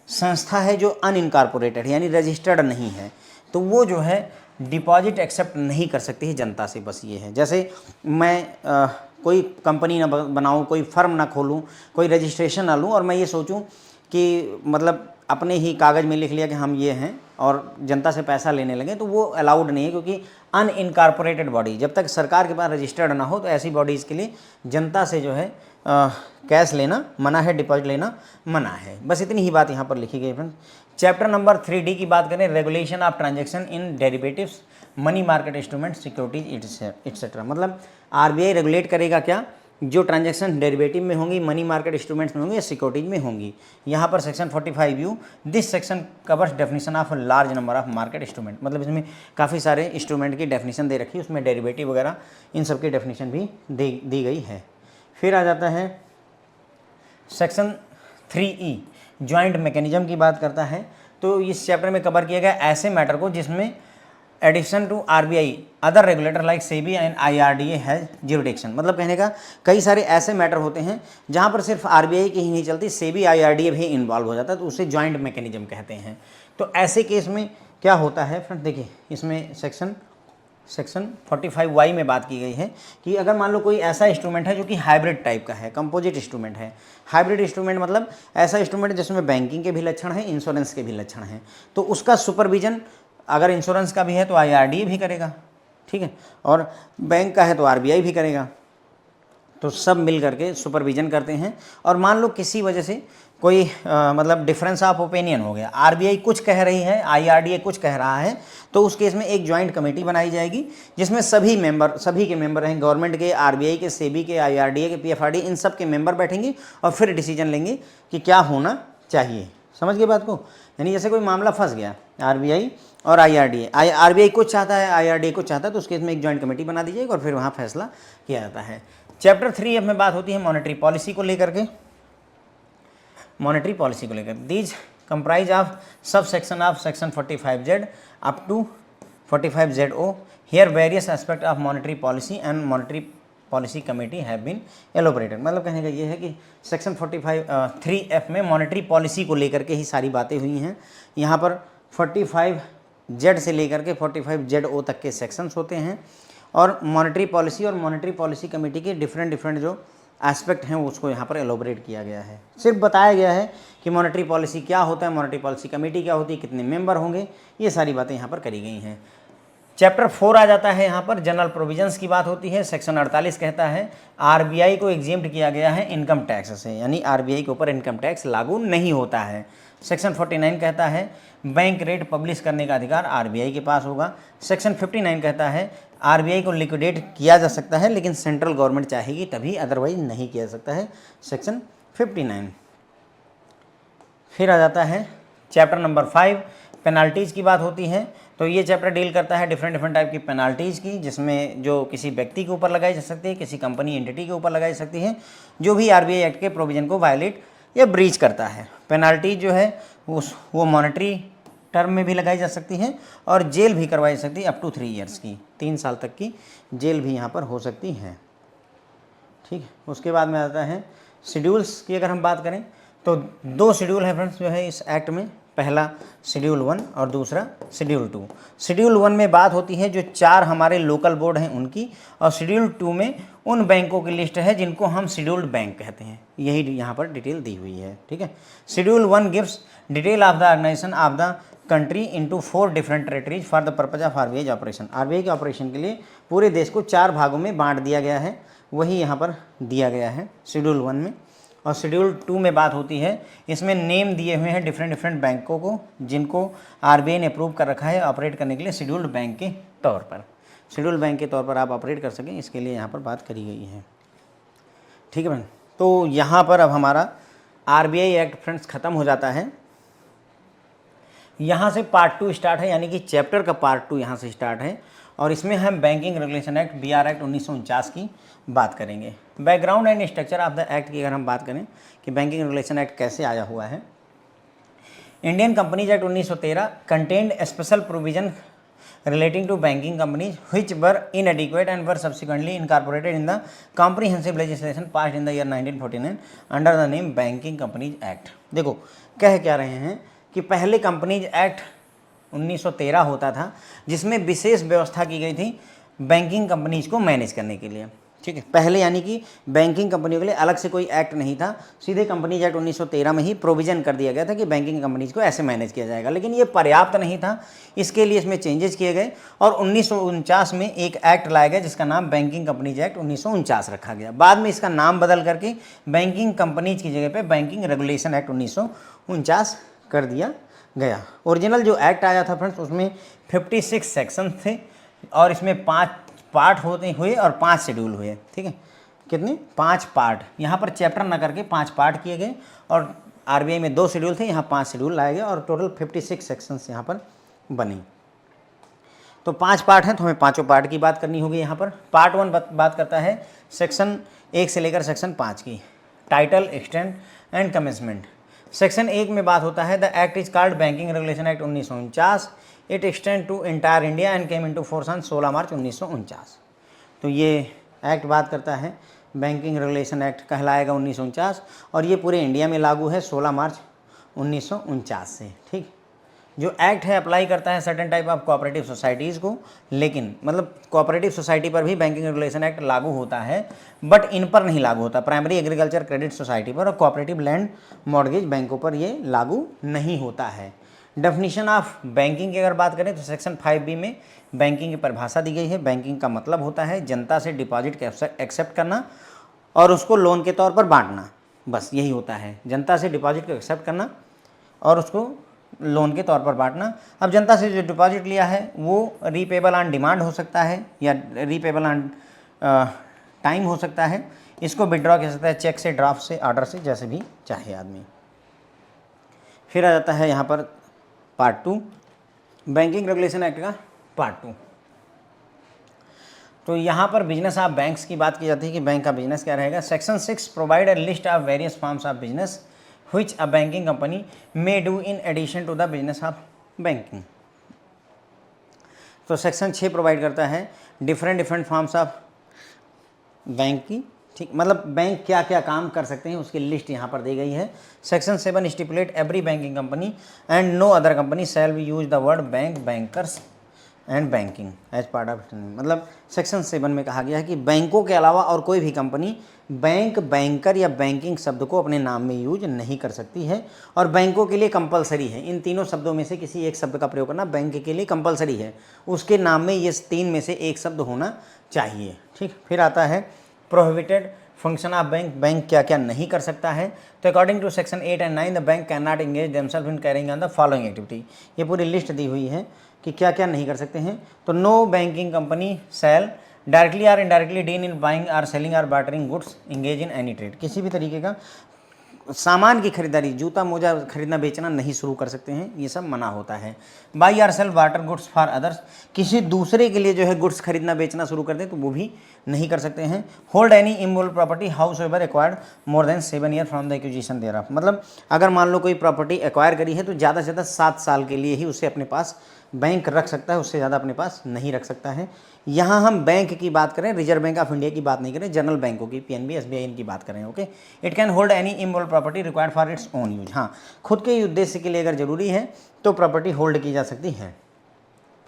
संस्था है जो अनइनकॉर्पोरेटेड यानी रजिस्टर्ड नहीं है, तो वो जो है डिपॉजिट एक्सेप्ट नहीं कर सकती है जनता से। बस ये है, जैसे मैं कोई कंपनी ना बनाऊँ, कोई फर्म ना खोलूँ, कोई रजिस्ट्रेशन ना लूँ और मैं ये सोचूं कि मतलब अपने ही कागज़ में लिख लिया कि हम ये हैं और जनता से पैसा लेने लगे, तो वो अलाउड नहीं है, क्योंकि अनइनकॉर्पोरेटेड बॉडी, जब तक सरकार के पास रजिस्टर्ड ना हो तो ऐसी बॉडीज़ के लिए जनता से जो है कैश लेना मना है, डिपॉजिट लेना मना है। बस इतनी ही बात यहाँ पर लिखी गई फ्रेंड्स। चैप्टर नंबर 3D की बात करें, regulation of transaction in derivatives, money market instrument, securities etcetera. मतलब आरबीआई रेगुलेट करेगा क्या, जो ट्रांजैक्शन डेरिवेटिव में होंगी, मनी मार्केट इंस्ट्रूमेंट्स में होंगी या सिक्योरिटीज में होंगी। यहाँ पर section 45U, this section covers definition of large number of market instrument, मतलब इसमें काफ़ी सारे इंस्ट्रूमेंट की डेफिनेशन दे रखी है, उसमें डेरिवेटिव वगैरह इन सब की डेफिनेशन भी दी गई है। फिर आ जाता है सेक्शन 3E, जॉइंट मैकेनिज्म की बात करता है। तो इस चैप्टर में कवर किया गया ऐसे मैटर को जिसमें addition to RBI other regulator like SEBI and IRDA has jurisdiction, मतलब कहने का कई सारे ऐसे मैटर होते हैं जहां पर सिर्फ आरबीआई की ही नहीं चलती, सेबी आईआरडीए भी इन्वॉल्व हो जाता है, तो उसे जॉइंट मैकेनिज्म कहते हैं। तो ऐसे केस में क्या होता है फ्रेंड, देखिए इसमें सेक्शन 45Y में बात की गई है कि अगर मान लो कोई ऐसा इंस्ट्रूमेंट है जो कि हाइब्रिड टाइप का है, कंपोजिट इंस्ट्रूमेंट है। हाइब्रिड इंस्ट्रूमेंट मतलब ऐसा इंस्ट्रूमेंट जिसमें बैंकिंग के भी लक्षण हैं, इंश्योरेंस के भी लक्षण हैं, तो उसका सुपरविजन अगर इंश्योरेंस का भी है तो आईआरडीए भी करेगा, ठीक है, और बैंक का है तो आरबीआई भी करेगा। तो सब मिल करके सुपरविजन करते हैं। और मान लो किसी वजह से कोई मतलब डिफरेंस ऑफ ओपिनियन हो गया, आरबीआई कुछ कह रही है, आईआरडीए कुछ कह रहा है, तो उस केस में एक जॉइंट कमेटी बनाई जाएगी जिसमें सभी के मेंबर हैं, गवर्नमेंट के, आरबीआई के, सेबी के, आईआरडीए के, पीएफआरडी, इन सब के मेंबर बैठेंगे और फिर डिसीजन लेंगे कि क्या होना चाहिए। समझ गए बात को, यानी जैसे कोई मामला फंस गया आरबीआई और आईआरडीए, आरबीआई कुछ चाहता है, आईआरडीए कुछ चाहता है, तो उस केस में एक जॉइंट कमेटी बना दी जाएगी और फिर वहाँ फैसला किया जाता है। चैप्टर 3 में बात होती है मॉनेटरी पॉलिसी को लेकर के, मॉनेटरी पॉलिसी को लेकर। These comprise of sub section of section 45Z up to 45ZO। Here various aspect of monetary policy and monetary policy committee have been elaborated. मतलब कहने का ये है कि सेक्शन 3F में मॉनेटरी पॉलिसी को लेकर के ही सारी बातें हुई हैं। यहाँ पर 45Z से लेकर के 45ZO तक के सेक्शंस होते हैं और मॉनेटरी पॉलिसी और मॉनेटरी पॉलिसी कमेटी के डिफरेंट जो एस्पेक्ट हैं उसको यहाँ पर एलोबरेट किया गया है। सिर्फ बताया गया है कि मॉनेटरी पॉलिसी क्या होता है, मॉनेटरी पॉलिसी कमेटी क्या होती है, कितने मेंबर होंगे, ये सारी बातें यहाँ पर करी गई हैं। चैप्टर 4 आ जाता है, यहाँ पर जनरल प्रोविजंस की बात होती है। सेक्शन 48 कहता है आरबीआई को एग्जेम्प्ट किया गया है इनकम टैक्स से, यानी आरबीआई के ऊपर इनकम टैक्स लागू नहीं होता है। सेक्शन 49 कहता है बैंक रेट पब्लिश करने का अधिकार आरबीआई के पास होगा। सेक्शन 59 कहता है आरबीआई को लिक्विडेट किया जा सकता है लेकिन सेंट्रल गवर्नमेंट चाहेगी तभी, अदरवाइज नहीं किया जा सकता है, सेक्शन 59। फिर आ जाता है चैप्टर नंबर 5, पेनाल्टीज़ की बात होती है। तो ये चैप्टर डील करता है डिफरेंट टाइप की पेनाल्टीज़ की, जिसमें जो किसी व्यक्ति के ऊपर लगाई जा सकती है, किसी कंपनी एंटिटी के ऊपर लगाई जा सकती है, जो भी आरबीआई एक्ट के प्रोविजन को वायलेट या ब्रीच करता है। पेनाल्टी जो है वो मॉनेटरी टर्म में भी लगाई जा सकती है और जेल भी करवाई जा सकती है अप टू 3 ईयर्स की, 3 साल तक की जेल भी यहाँ पर हो सकती है, ठीक है। उसके बाद में आता है शेड्यूल्स की। अगर हम बात करें तो 2 शेड्यूल है फ्रेंड्स जो है इस एक्ट में, पहला शेड्यूल 1 और दूसरा शेड्यूल 2। शेड्यूल 1 में बात होती है जो 4 हमारे लोकल बोर्ड हैं उनकी, और शेड्यूल 2 में उन बैंकों की लिस्ट है जिनको हम शेड्यूल्ड बैंक कहते हैं, यही यहाँ पर डिटेल दी हुई है, ठीक है। Schedule 1 gives detail of the organisation of the country into 4 different territories for the purpose of RBI operation. RBI के ऑपरेशन के लिए पूरे देश को 4 भागों में बांट दिया गया है, वही यहाँ पर दिया गया है शेड्यूल 1 में। और शेड्यूल 2 में बात होती है, इसमें नेम दिए हुए हैं डिफरेंट बैंकों को जिनको आरबीआई ने अप्रूव कर रखा है ऑपरेट करने के लिए शेड्यूल्ड बैंक के तौर पर। शेड्यूल्ड बैंक के तौर पर आप ऑपरेट कर सकें, इसके लिए यहाँ पर बात करी गई है। ठीक है फ्रेंड, तो यहाँ पर अब हमारा आरबीआई एक्ट फ्रेंड्स ख़त्म हो जाता है। यहाँ से पार्ट 2 स्टार्ट है, यानी कि चैप्टर का पार्ट 2 यहाँ से स्टार्ट है, और इसमें हम banking regulation act BR act 1949 की बात करेंगे। Background and structure of the act की अगर हम बात करें कि बैंकिंग रेगुलेशन एक्ट कैसे आया हुआ है। Indian companies act 1913 contained special provision relating to banking companies which were inadequate and were subsequently incorporated in the comprehensive legislation passed in the year 1949 under the name Banking Companies Act। देखो कह क्या रहे हैं कि पहले companies act 1913 होता था जिसमें विशेष व्यवस्था की गई थी बैंकिंग कंपनीज को मैनेज करने के लिए। ठीक है, पहले यानी कि बैंकिंग कंपनियों के लिए अलग से कोई एक्ट नहीं था, सीधे कंपनीज एक्ट 1913 में ही प्रोविज़न कर दिया गया था कि बैंकिंग कंपनीज को ऐसे मैनेज किया जाएगा। लेकिन ये पर्याप्त नहीं था, इसके लिए इसमें चेंजेस किए गए और 1949 में एक एक्ट लाया गया जिसका नाम बैंकिंग कंपनीज एक्ट 1949 रखा गया। बाद में इसका नाम बदल करके बैंकिंग कंपनीज की जगह पर बैंकिंग रेगुलेशन एक्ट 1949 कर दिया गया। ओरिजिनल जो एक्ट आया था फ्रेंड्स उसमें 56 सेक्शन थे और इसमें 5 पार्ट होते हुए और 5 शेड्यूल हुए। ठीक है, कितने? 5 पार्ट। यहाँ पर चैप्टर ना करके 5 पार्ट किए गए और आरबीआई में 2 शेड्यूल थे, यहाँ 5 शेड्यूल लाए गए और टोटल 56 सेक्शंस यहाँ पर बने। तो 5 पार्ट हैं, तो हमें पाँचों पार्ट की बात करनी होगी। यहाँ पर पार्ट 1 बात करता है सेक्शन 1 से लेकर सेक्शन 5 की, title, extent and commencement. Section 1 में बात होता है the act is called banking regulation act 1949। It extend to entire India and came into force on 16 March 1949। तो ये एक्ट बात करता है, बैंकिंग रेगुलेशन एक्ट कहलाएगा 1949 और ये पूरे इंडिया में लागू है 16 मार्च 1949 से। ठीक, जो एक्ट है अप्लाई करता है certain type of cooperative societies को, लेकिन मतलब कोऑपरेटिव सोसाइटी पर भी बैंकिंग रेगुलेशन एक्ट लागू होता है, बट इन पर नहीं लागू होता। प्राइमरी एग्रीकल्चर क्रेडिट सोसाइटी पर और कोऑपरेटिव लैंड मॉर्गेज बैंकों पर ये लागू नहीं होता है। डेफिनेशन ऑफ बैंकिंग की अगर बात करें तो सेक्शन 5B में बैंकिंग की परिभाषा दी गई है। बैंकिंग का मतलब होता है जनता से डिपॉजिट के एक्सेप्ट करना और उसको लोन के तौर पर बांटना, बस यही होता है। जनता से डिपॉजिट को एक्सेप्ट करना और उसको लोन के तौर पर बांटना। अब जनता से जो डिपॉजिट लिया है वो रीपेबल ऑन डिमांड हो सकता है या रीपेबल ऑन टाइम हो सकता है। इसको विड्रॉ कर सकता है चेक से, ड्राफ्ट से, ऑर्डर से, जैसे भी चाहे आदमी। फिर आ जाता है यहाँ पर पार्ट 2, बैंकिंग रेगुलेशन एक्ट का पार्ट 2। तो यहाँ पर बिजनेस ऑफ बैंक्स की बात की जाती है कि बैंक का बिजनेस क्या रहेगा। Section 6 provide a list of various forms of business which a banking company may do in addition to the business of banking. तो सेक्शन 6 प्रोवाइड करता है डिफरेंट फॉर्म्स ऑफ बैंक की। ठीक, मतलब बैंक क्या क्या काम कर सकते हैं उसकी लिस्ट यहाँ पर दी गई है। Section 7 stipulate every banking company and no other company shall be use the word bank, bankers and banking as part of. मतलब सेक्शन 7 में कहा गया है कि बैंकों के अलावा और कोई भी कंपनी बैंक, बैंकर या बैंकिंग शब्द को अपने नाम में यूज नहीं कर सकती है और बैंकों के लिए कंपलसरी है। इन तीनों शब्दों में से किसी एक शब्द का प्रयोग करना बैंक के लिए कंपलसरी है, उसके नाम में ये 3 में से एक शब्द होना चाहिए। ठीक, फिर आता है prohibited function of bank, bank क्या क्या नहीं कर सकता है। तो according to section 8 and 9 the bank can not engage themself in carrying on the following activity. ये पूरी लिस्ट दी हुई है कि क्या क्या नहीं कर सकते हैं। तो no banking company sell directly और इनडायरेक्टली डील इन बाइंग और सेलिंग और bartering goods, engage in any trade. किसी भी तरीके का सामान की खरीदारी, जूता मोजा खरीदना बेचना नहीं शुरू कर सकते हैं, ये सब मना होता है। Buy or sell barter goods for others, किसी दूसरे के लिए जो है गुड्स खरीदना बेचना शुरू कर दें तो वो भी नहीं कर सकते हैं। Hold any immovable property howsoever acquired more than 7 year from the acquisition thereof. मतलब अगर मान लो कोई प्रॉपर्टी एक्वायर करी है तो ज़्यादा से ज़्यादा 7 साल के लिए ही उसे अपने पास बैंक रख सकता है, उससे ज़्यादा अपने पास नहीं रख सकता है। यहाँ हम बैंक की बात करें, रिजर्व बैंक ऑफ इंडिया की बात नहीं करें, जनरल बैंकों की, पीएनबी, एसबीआई, इनकी बात करें। Okay, it can hold any immovable property required for its own use. हाँ, खुद के उद्देश्य के लिए अगर जरूरी है तो प्रॉपर्टी होल्ड की जा सकती है।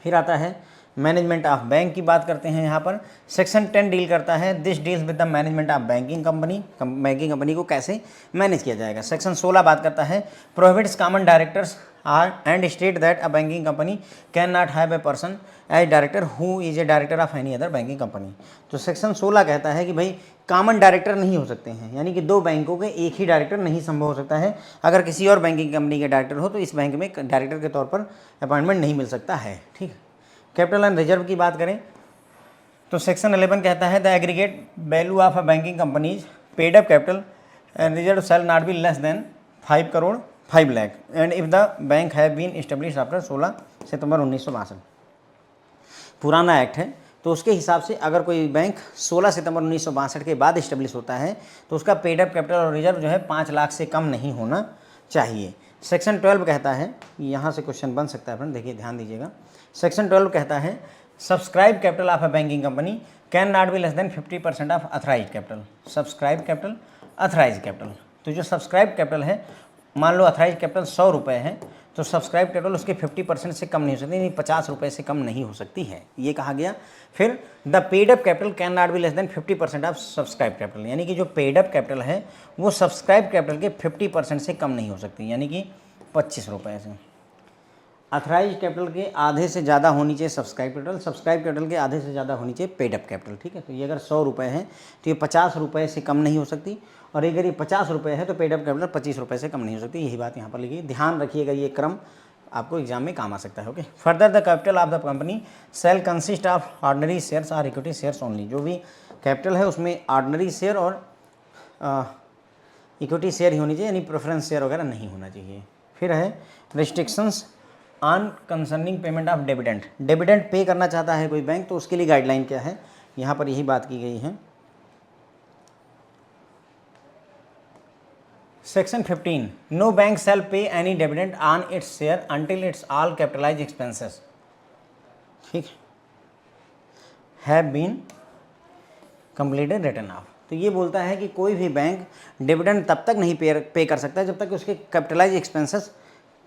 फिर आता है मैनेजमेंट ऑफ बैंक की बात करते हैं यहाँ पर। सेक्शन 10 डील करता है this deals with the management of banking company को कैसे मैनेज किया जाएगा। सेक्शन 16 बात करता है prohibits common directors or and state that a banking company can not have a person as director who is a director of any other banking company. तो section 16 कहता है कि भाई कॉमन डायरेक्टर नहीं हो सकते हैं, यानी कि दो बैंकों के एक ही डायरेक्टर नहीं संभव हो सकता है। अगर किसी और बैंकिंग कंपनी के डायरेक्टर हो तो इस बैंक में डायरेक्टर के तौर पर अपॉइंटमेंट नहीं मिल सकता है। ठीक है। कैपिटल एंड रिजर्व की बात करें तो सेक्शन 11 कहता है the aggregate value of a banking companies paid up capital and reserve shall not be less than 5 crore 5 lakh and if the bank have been established after 16 सितंबर 1962। पुराना एक्ट है तो उसके हिसाब से अगर कोई बैंक 16 सितंबर 1962 के बाद इस्टेब्लिश होता है तो उसका पेड अप कैपिटल और रिजर्व जो है 5 लाख से कम नहीं होना चाहिए। सेक्शन 12 कहता है, यहाँ से क्वेश्चन बन सकता है फ्रेंड, देखिए ध्यान दीजिएगा। सेक्शन 12 कहता है subscribe capital of a banking company can not be less then 50% of authorise capital. Subscribe capital, authorise capital, तो जो सब्सक्राइब कैपिटल है, मान लो अथराइज कैपिटल 100 रुपये है तो सब्सक्राइब कैपिटल उसके 50% से कम नहीं हो सकती, यानी 50 रुपये से कम नहीं हो सकती है, ये कहा गया। फिर the paid up capital can not be less then 50% of subscribe capital, यानी कि जो पेड अप कैपिटल है वो सब्सक्राइब कैपिटल के 50% से कम नहीं हो सकती, यानी कि 25 रुपये से। अथराइज कैपिटल के आधे से ज़्यादा होनी चाहिए सब्सक्राइब कैपिटल के आधे से ज़्यादा होनी चाहिए पेड अप कैपिटल। ठीक है, तो ये अगर 100 रुपये है तो ये 50 रुपये से कम नहीं हो सकती, और अगर ये 50 रुपये है तो पेड अप कैपिटल 25 रुपये से कम नहीं हो सकती। यही बात यहाँ पर लिखी, ध्यान रखिएगा, ये क्रम आपको एग्जाम में काम आ सकता है। Okay. Further the capital of the company shall consist of ordinary shares और इक्विटी शेयर्स ओनली। जो भी कैपिटल है उसमें ऑर्डनरी शेयर और इक्विटी शेयर ही होनी चाहिए, यानी प्रेफरेंस शेयर वगैरह नहीं होना चाहिए। फिर है restrictions on concerning payment of dividend. Dividend pay करना चाहता है कोई बैंक तो उसके लिए गाइडलाइन क्या है, यहाँ पर यही बात की गई है। Section 15 no bank shall pay any dividend on its share until its all capitalise expenses ठीक have been completed return of. तो ये बोलता है कि कोई भी बैंक डिविडेंड तब तक नहीं पे कर सकता जब तक कि उसके कैपिटलाइज एक्सपेंसेस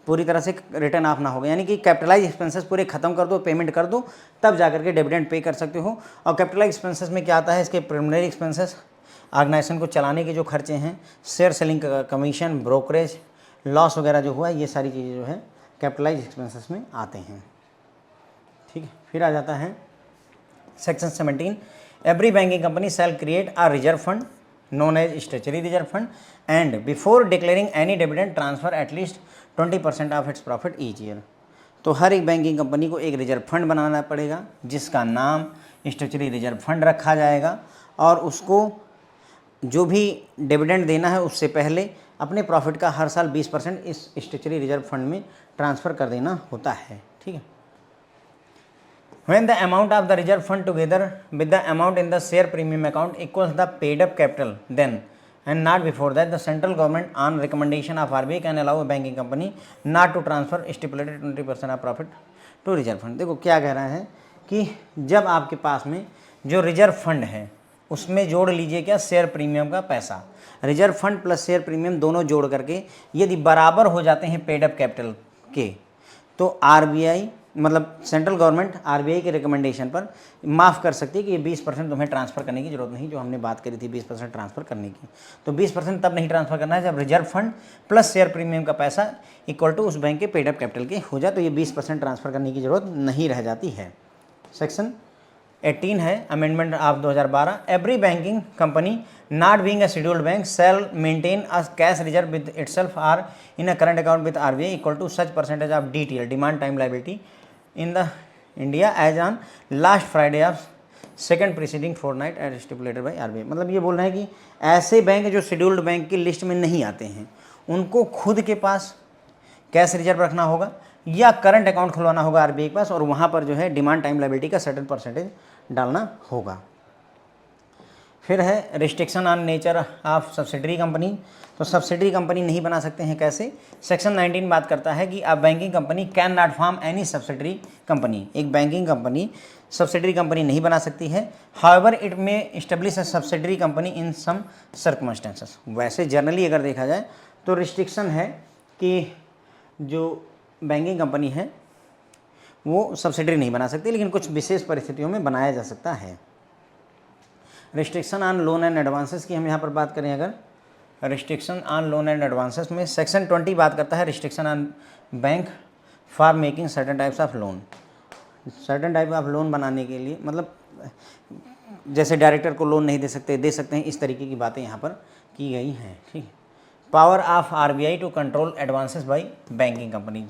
पूरी तरह से रिटर्न ऑफ ना होगा, यानी कि कैपिटलाइज एक्सपेंसेस पूरे खत्म कर दो, पेमेंट कर दो, तब जाकर के डिविडेंड पे कर सकते हो। और कैपिटलाइज एक्सपेंसेस में क्या आता है, इसके प्रिलिमिनरी एक्सपेंसेस, ऑर्गेनाइजेशन को चलाने के जो खर्चे हैं, शेयर सेलिंग का कमीशन, ब्रोकरेज, लॉस वगैरह जो हुआ, ये सारी चीज़ें जो है कैपिटलाइज एक्सपेंसेस में आते हैं। ठीक है। फिर आ जाता है section 17 every banking company shell create a reserve fund known as statutory reserve fund and before declaring any dividend transfer at least 20% of its profit each year। तो हर एक बैंकिंग कंपनी को एक रिजर्व फंड बनाना पड़ेगा जिसका नाम statutory reserve fund रखा जाएगा, और उसको जो भी डिविडेंड देना है उससे पहले अपने प्रॉफिट का हर साल 20% इस स्टैट्यूटरी रिजर्व फंड में ट्रांसफ़र कर देना होता है। ठीक है। When the amount of the reserve fund together with the amount in the share premium account equals the paid up capital, then and not before that the central government on recommendation of RBI can allow a banking company not to transfer stipulated 20% of profit to reserve fund। देखो क्या कह रहा है कि जब आपके पास में जो रिजर्व फंड है उसमें जोड़ लीजिए क्या, शेयर प्रीमियम का पैसा। Reserve fund plus share premium दोनों जोड़ करके यदि बराबर हो जाते हैं पेड अप कैपिटल के, तो RBI मतलब सेंट्रल गवर्नमेंट RBI के रिकमेंडेशन पर माफ़ कर सकती है कि ये 20% तुम्हें ट्रांसफ़र करने की जरूरत नहीं, जो हमने बात करी थी 20% ट्रांसफ़र करने की। तो 20% तब नहीं ट्रांसफ़र करना है जब reserve fund plus share premium का पैसा इक्वल टू उस बैंक के पेड अप कैपिटल के हो जाए, तो ये 20% ट्रांसफ़र करने की जरूरत नहीं रह जाती है। सेक्शन 18 है amendment of 2012 every banking company not being a scheduled bank shall maintain a cash reserve with itself or in a current account with RBI equal to such percentage of DTL demand time liability in the India as on last Friday of second preceding fortnight as stipulated by RBI। मतलब ये बोल रहे हैं कि ऐसे bank जो scheduled bank की list में नहीं आते हैं उनको खुद के पास कैश रिजर्व रखना होगा या करंट अकाउंट खुलवाना होगा RBI के पास, और वहाँ पर जो है डिमांड टाइम लायबिलिटी का सर्टेन परसेंटेज डालना होगा। फिर है restriction on nature of subsidiary company. तो सब्सिडरी कंपनी नहीं बना सकते हैं कैसे, सेक्शन 19 बात करता है कि अब banking company can not form any subsidiary company. एक बैंकिंग कंपनी सब्सिडरी कंपनी नहीं बना सकती है। However it may establish a subsidiary company in some circumstances. वैसे जनरली अगर देखा जाए तो रिस्ट्रिक्शन है कि जो बैंकिंग कंपनी है वो सब्सिडरी नहीं बना सकती, लेकिन कुछ विशेष परिस्थितियों में बनाया जा सकता है। Restriction on loan and advances की हम यहाँ पर बात करें, अगर restriction on loan and advances में सेक्शन 20 बात करता है restriction on bank for making certain types of loan. Certain type of loan बनाने के लिए, मतलब जैसे डायरेक्टर को लोन नहीं दे सकते हैं, इस तरीके की बातें यहाँ पर की गई हैं। ठीक है। Power of RBI to control advances by banking company.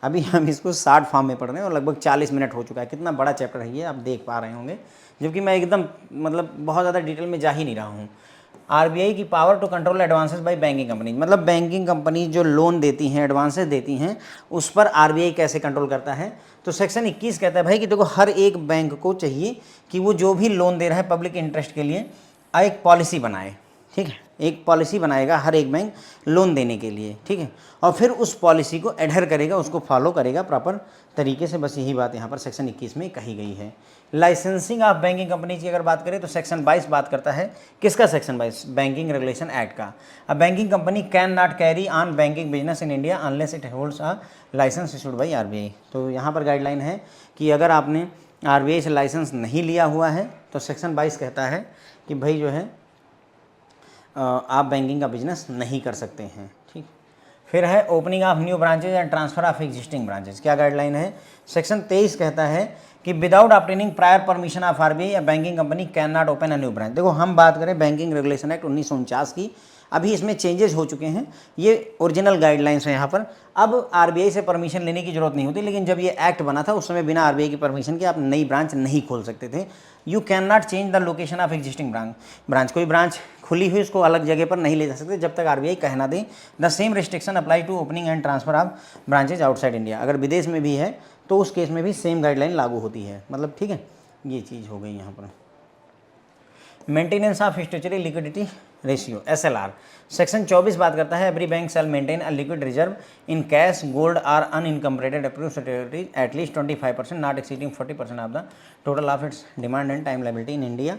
अभी हम इसको 60 फॉर्म में पढ़ रहे हैं और लगभग 40 मिनट हो चुका है। कितना बड़ा चैप्टर है ये, आप देख पा रहे होंगे, जबकि मैं एकदम मतलब बहुत ज़्यादा डिटेल में जा ही नहीं रहा हूँ। आरबीआई की power to control advances by banking company, मतलब बैंकिंग कंपनी जो लोन देती हैं, एडवांसेस देती हैं, उस पर आरबीआई कैसे कंट्रोल करता है। तो सेक्शन 21 कहता है भाई कि देखो हर एक बैंक को चाहिए कि वो जो भी लोन दे रहा है पब्लिक इंटरेस्ट के लिए एक पॉलिसी बनाए। ठीक है, एक पॉलिसी बनाएगा हर एक बैंक लोन देने के लिए। ठीक है, और फिर उस पॉलिसी को एडहर करेगा, उसको फॉलो करेगा प्रॉपर तरीके से। बस यही बात यहाँ पर सेक्शन 21 में कही गई है। लाइसेंसिंग ऑफ बैंकिंग कंपनी की अगर बात करें तो सेक्शन 22 बात करता है, किसका सेक्शन 22? बैंकिंग रेगुलेशन एक्ट का। A banking company can not carry on banking business in India unless it holds a licence issued by RBI. तो यहाँ पर गाइडलाइन है कि अगर आपने आरबीआई से लाइसेंस नहीं लिया हुआ है तो सेक्शन 22 कहता है कि भाई जो है आप बैंकिंग का बिजनेस नहीं कर सकते हैं। ठीक, फिर है opening of new branches and transfer of existing branches. क्या गाइडलाइन है? सेक्शन 23 कहता है कि without obtaining prior permission of RBI या banking company can not open a new branch. देखो हम बात करें बैंकिंग रेगुलेशन एक्ट 1949 की, अभी इसमें चेंजेस हो चुके हैं, ये ओरिजिनल गाइडलाइंस हैं यहाँ पर। अब आरबीआई से परमिशन लेने की जरूरत नहीं होती, लेकिन जब ये एक्ट बना था उस समय बिना आरबीआई की परमिशन के आप नई ब्रांच नहीं खोल सकते थे। You can not change the location of existing branch. कोई ब्रांच खुली हुई उसको अलग जगह पर नहीं ले जा सकते जब तक आरबीआई कह ना दे। The same restriction apply to opening and transfer of branches outside India. अगर विदेश में भी है तो उस केस में भी सेम गाइडलाइन लागू होती है। मतलब ठीक है, ये चीज़ हो गई यहाँ पर। Maintenance of statutory liquidity ratio SLR. Section 24 बात करता है every bank shall maintain a liquid reserve in cash, gold और unencumbered approved securities at least 25% not exceeding 40% of the total of its demand and time liability in India.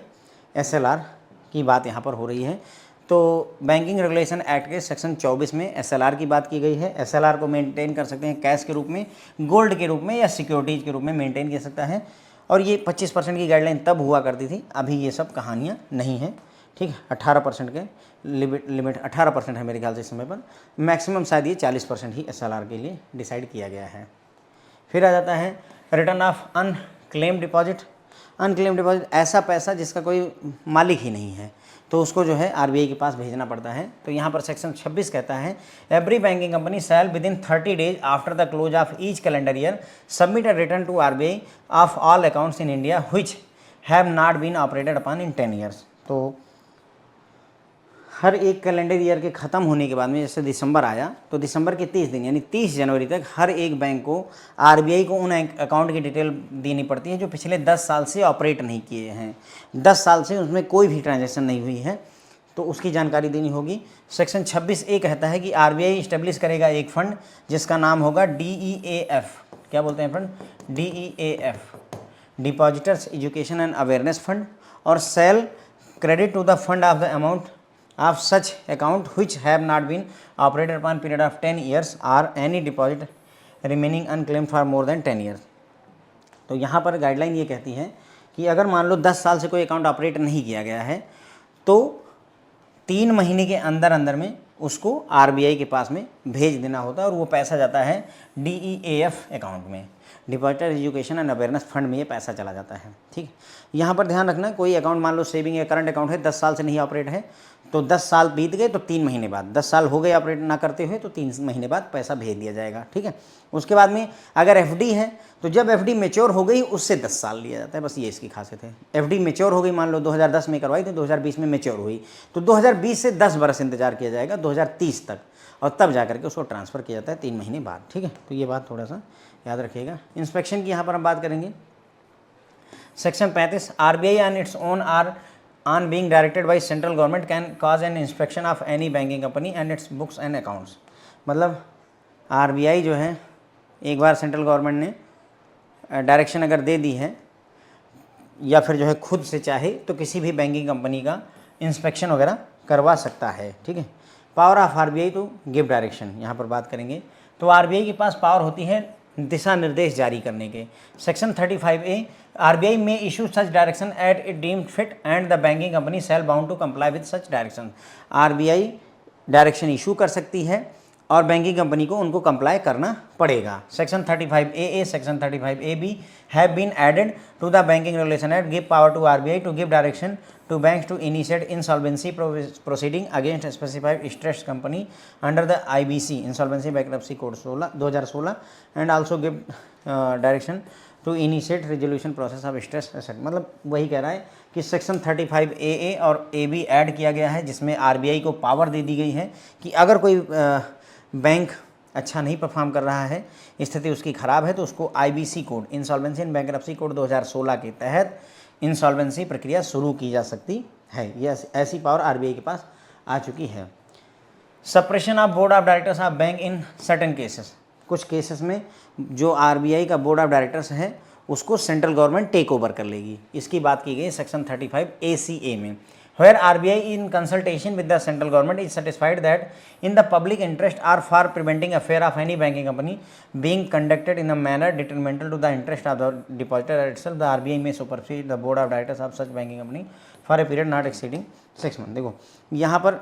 SLR की बात यहाँ पर हो रही है। तो बैंकिंग रेगुलेशन एक्ट के सेक्शन 24 में एसएलआर की बात की गई है। एसएलआर को मेंटेन कर सकते हैं कैश के रूप में, गोल्ड के रूप में या सिक्योरिटीज़ के रूप में मेंटेन कर सकता है। और ये 25% की गाइडलाइन तब हुआ करती थी, अभी ये सब कहानियाँ नहीं हैं। ठीक है, 18% के लिमिट 18% है मेरे ख्याल से इस समय पर। मैक्सिमम शायद ये 40% ही एसएलआर के लिए डिसाइड किया गया है। फिर आ जाता है return of unclaim deposit. Unclaim deposit ऐसा पैसा जिसका कोई मालिक ही नहीं है, तो उसको जो है आरबीआई के पास भेजना पड़ता है। तो यहाँ पर सेक्शन 26 कहता है every banking company shall within 30 days after the close of each calendar year submit a return to RBI of all accounts in India which have not been operated upon in 10 years. तो हर एक calendar year के ख़त्म होने के बाद में, जैसे दिसंबर आया तो दिसंबर के 30 दिन यानी 30 जनवरी तक हर एक बैंक को आरबीआई को उन अकाउंट की डिटेल देनी पड़ती है जो पिछले 10 साल से ऑपरेट नहीं किए हैं, 10 साल से उसमें कोई भी ट्रांजैक्शन नहीं हुई है, तो उसकी जानकारी देनी होगी। सेक्शन 26A कहता है कि आरबीआई इस्टेब्लिश करेगा एक फ़ंड जिसका नाम होगा DEAF। क्या बोलते हैं fund? DEAF, depositors education and awareness fund, और shall credit to the fund of the amount of such account which have not been operated upon period of 10 years or any deposit remaining unclaimed for more than 10 years। तो यहाँ पर guideline ये कहती है कि अगर मान लो 10 साल से कोई अकाउंट ऑपरेट नहीं किया गया है तो 3 महीने के अंदर अंदर में उसको आरबीआई के पास में भेज देना होता है, और वो पैसा जाता है DEAF अकाउंट में, depositor education and awareness fund में ये पैसा चला जाता है। ठीक है, यहाँ पर ध्यान रखना, कोई अकाउंट मान लो सेविंग या करंट अकाउंट है 10 साल से नहीं ऑपरेट है, तो 10 साल बीत गए तो 3 महीने बाद, 10 साल हो गए ऑपरेट ना करते हुए तो 3 महीने बाद पैसा भेज दिया जाएगा। ठीक है, उसके बाद में अगर एफडी है तो जब एफडी मेच्योर हो गई उससे 10 साल लिया जाता है, बस ये इसकी खासियत है। एफडी मेच्योर हो गई, मान लो 2010 में करवाई तो 2020 में मेच्योर हुई, तो 2020 से 10 बरस इंतजार किया जाएगा 2030 तक, और तब जा करके उसको ट्रांसफ़र किया जाता है 3 महीने बाद। ठीक है, तो ये बात थोड़ा सा याद रखिएगा। इंस्पेक्शन की यहाँ पर हम बात करेंगे। Section 35 RBI on its own or on being directed by central government can cause an inspection of any banking company and its books and accounts। मतलब आरबीआई जो है एक बार सेंट्रल गवर्नमेंट ने डायरेक्शन अगर दे दी है या फिर जो है खुद से चाहे तो किसी भी बैंकिंग कंपनी का इंस्पेक्शन वगैरह करवा सकता है। ठीक है, power of RBI to give direction यहाँ पर बात करेंगे। तो आरबीआई के पास पावर होती है दिशा निर्देश जारी करने के। Section 35A, RBI may issue such direction at it deemed fit and the banking company shall bound to comply with such direction. RBI direction issue कर सकती है और बैंकिंग कंपनी को उनको कंप्लाई करना पड़ेगा। Section 35AA, section 35AB have been added to the banking regulation act, give power to RBI to give direction to banks to initiate insolvency proceeding against a specified stressed company under the IBC Insolvency Bankruptcy Code 2016 and also give direction to initiate resolution process of stressed asset। मतलब वही कह रहा है कि section 35AA और AB add किया गया है, जिसमें आरबीआई को पावर दे दी गई है कि अगर कोई बैंक अच्छा नहीं परफॉर्म कर रहा है, स्थिति उसकी ख़राब है, तो उसको IBC code, insolvency and bankruptcy code 2016 के तहत इंसॉल्वेंसी प्रक्रिया शुरू की जा सकती है। ये ऐसी पावर आरबीआई के पास आ चुकी है। Suppression of board of directors of bank in certain cases, कुछ केसेस में जो आरबीआई का बोर्ड ऑफ डायरेक्टर्स है उसको सेंट्रल गवर्नमेंट टेक ओवर कर लेगी, इसकी बात की गई सेक्शन 35ACA में। Where RBI in consultation with the central government is satisfied that in the public interest or for preventing affair of any banking company being conducted in a manner detrimental to the interest of the depositor itself, the RBI may supersede the board of directors of such banking company for a period not exceeding 6 months। देखो यहाँ पर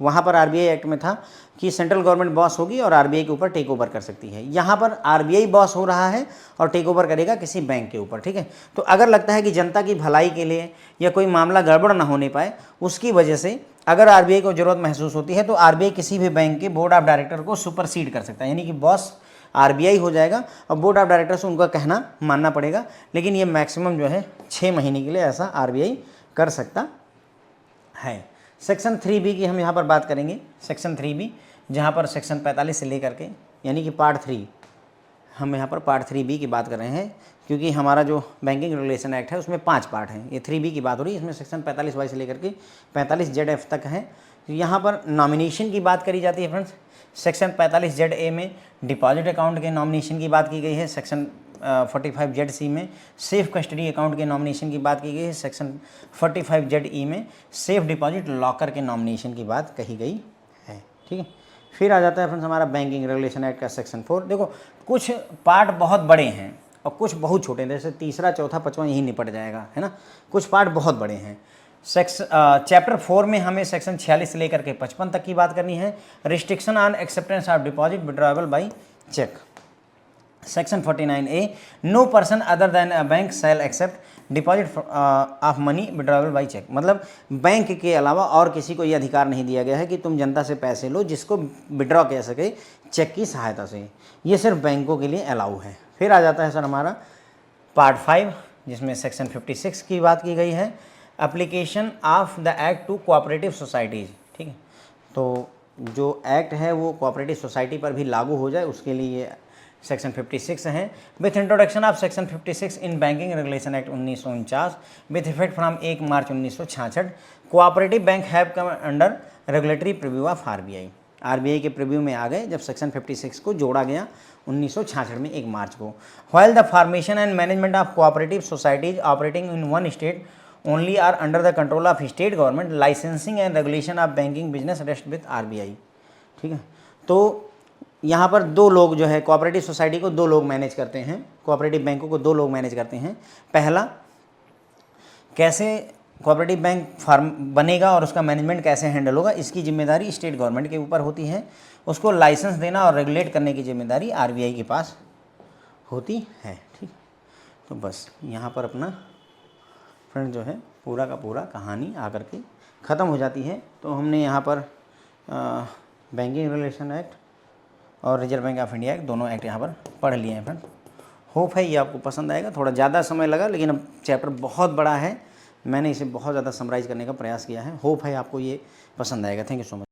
वहाँ पर RBI act में था कि central government boss होगी और आरबीआई के ऊपर टेक ओवर कर सकती है। यहाँ पर आरबीआई बॉस हो रहा है और टेक ओवर करेगा किसी बैंक के ऊपर, ठीक है। तो अगर लगता है कि जनता की भलाई के लिए या कोई मामला गड़बड़ ना होने पाए, उसकी वजह से अगर आरबीआई को ज़रूरत महसूस होती है तो आरबीआई किसी भी बैंक के बोर्ड ऑफ डायरेक्टर को सुपरसीड कर सकता है, यानी कि बॉस आरबीआई हो जाएगा और बोर्ड ऑफ डायरेक्टर से उनका कहना मानना पड़ेगा। लेकिन ये मैक्सिमम जो है 6 महीने के लिए ऐसा आरबीआई कर सकता है। सेक्शन 3B की हम यहाँ पर बात करेंगे। सेक्शन 3B जहाँ पर सेक्शन 45 से लेकर के, यानी कि पार्ट 3, हम यहाँ पर पार्ट 3B की बात कर रहे हैं, क्योंकि हमारा जो बैंकिंग रेगुलेशन एक्ट है उसमें 5 पार्ट हैं। ये 3B की बात हो रही है, इसमें सेक्शन 45Y से लेकर के 45ZF तक है। तो यहाँ पर नॉमिनेशन की बात करी जाती है फ्रेंड्स। सेक्शन 45ZA में डिपॉजिट अकाउंट के नॉमिनेशन की बात की गई है। सेक्शन 45ZC में सेफ कस्टडी अकाउंट के नॉमिनेशन की बात की गई है। सेक्शन 45ZE में सेफ डिपॉजिट लॉकर के नॉमिनेशन की बात कही गई है, ठीक है। फिर आ जाता है फ्रेंड्स हमारा बैंकिंग रेगुलेशन एक्ट का सेक्शन 4। देखो कुछ पार्ट बहुत बड़े हैं और कुछ बहुत छोटे हैं, जैसे तीसरा, चौथा, पाँचवां यही निपट जाएगा, है ना। कुछ पार्ट बहुत बड़े हैं। चैप्टर 4 में हमें सेक्शन 46 से लेकर के 55 तक की बात करनी है। Restriction on acceptance of deposit withdrawable by cheque. Section 49A, no person other than a bank shall accept deposit of money withdrawable by cheque. मतलब बैंक के अलावा और किसी को ये अधिकार नहीं दिया गया है कि तुम जनता से पैसे लो जिसको विड्रॉ कर सके चेक की सहायता से। ये सिर्फ बैंकों के लिए अलाउ है। फिर आ जाता है सर हमारा पार्ट 5, जिसमें सेक्शन 56 की बात की गई है। Application of the act to cooperative societies, ठीक है। तो जो एक्ट है वो कोऑपरेटिव सोसाइटी पर भी लागू हो जाए, उसके लिए ये सेक्शन 56 है। With introduction of section 56 in banking regulation act 1949 with effect from 1 March 1966, cooperative bank have come under regulatory preview of RBI. RBI के प्रीव्यू में आ गए जब सेक्शन 56 को जोड़ा गया 1966 में 1 मार्च को। While the formation and management of cooperative societies operating in one state only are under the control of state government, licensing and regulation of banking business rest with RBI, ठीक है। तो यहाँ पर 2 लोग जो है कोऑपरेटिव सोसाइटी को 2 लोग मैनेज करते हैं, कोऑपरेटिव बैंकों को 2 लोग मैनेज करते हैं। पहला, कैसे कोऑपरेटिव बैंक फार्म बनेगा और उसका मैनेजमेंट कैसे हैंडल होगा, इसकी जिम्मेदारी स्टेट गवर्नमेंट के ऊपर होती है। उसको लाइसेंस देना और रेगुलेट करने की जिम्मेदारी आरबीआई के पास होती है, ठीक। तो बस यहाँ पर अपना फ्रेंड जो है पूरा का पूरा कहानी आकर के ख़त्म हो जाती है। तो हमने यहाँ पर बैंकिंग रेगुलेशन एक्ट और reserve bank of India act, दोनों एक्ट यहाँ पर पढ़ लिए हैं फ्रेंड। होप है ये आपको पसंद आएगा। थोड़ा ज़्यादा समय लगा, लेकिन अब चैप्टर बहुत बड़ा है, मैंने इसे बहुत ज़्यादा समराइज़ करने का प्रयास किया है। होप है आपको ये पसंद आएगा। Thank you so much.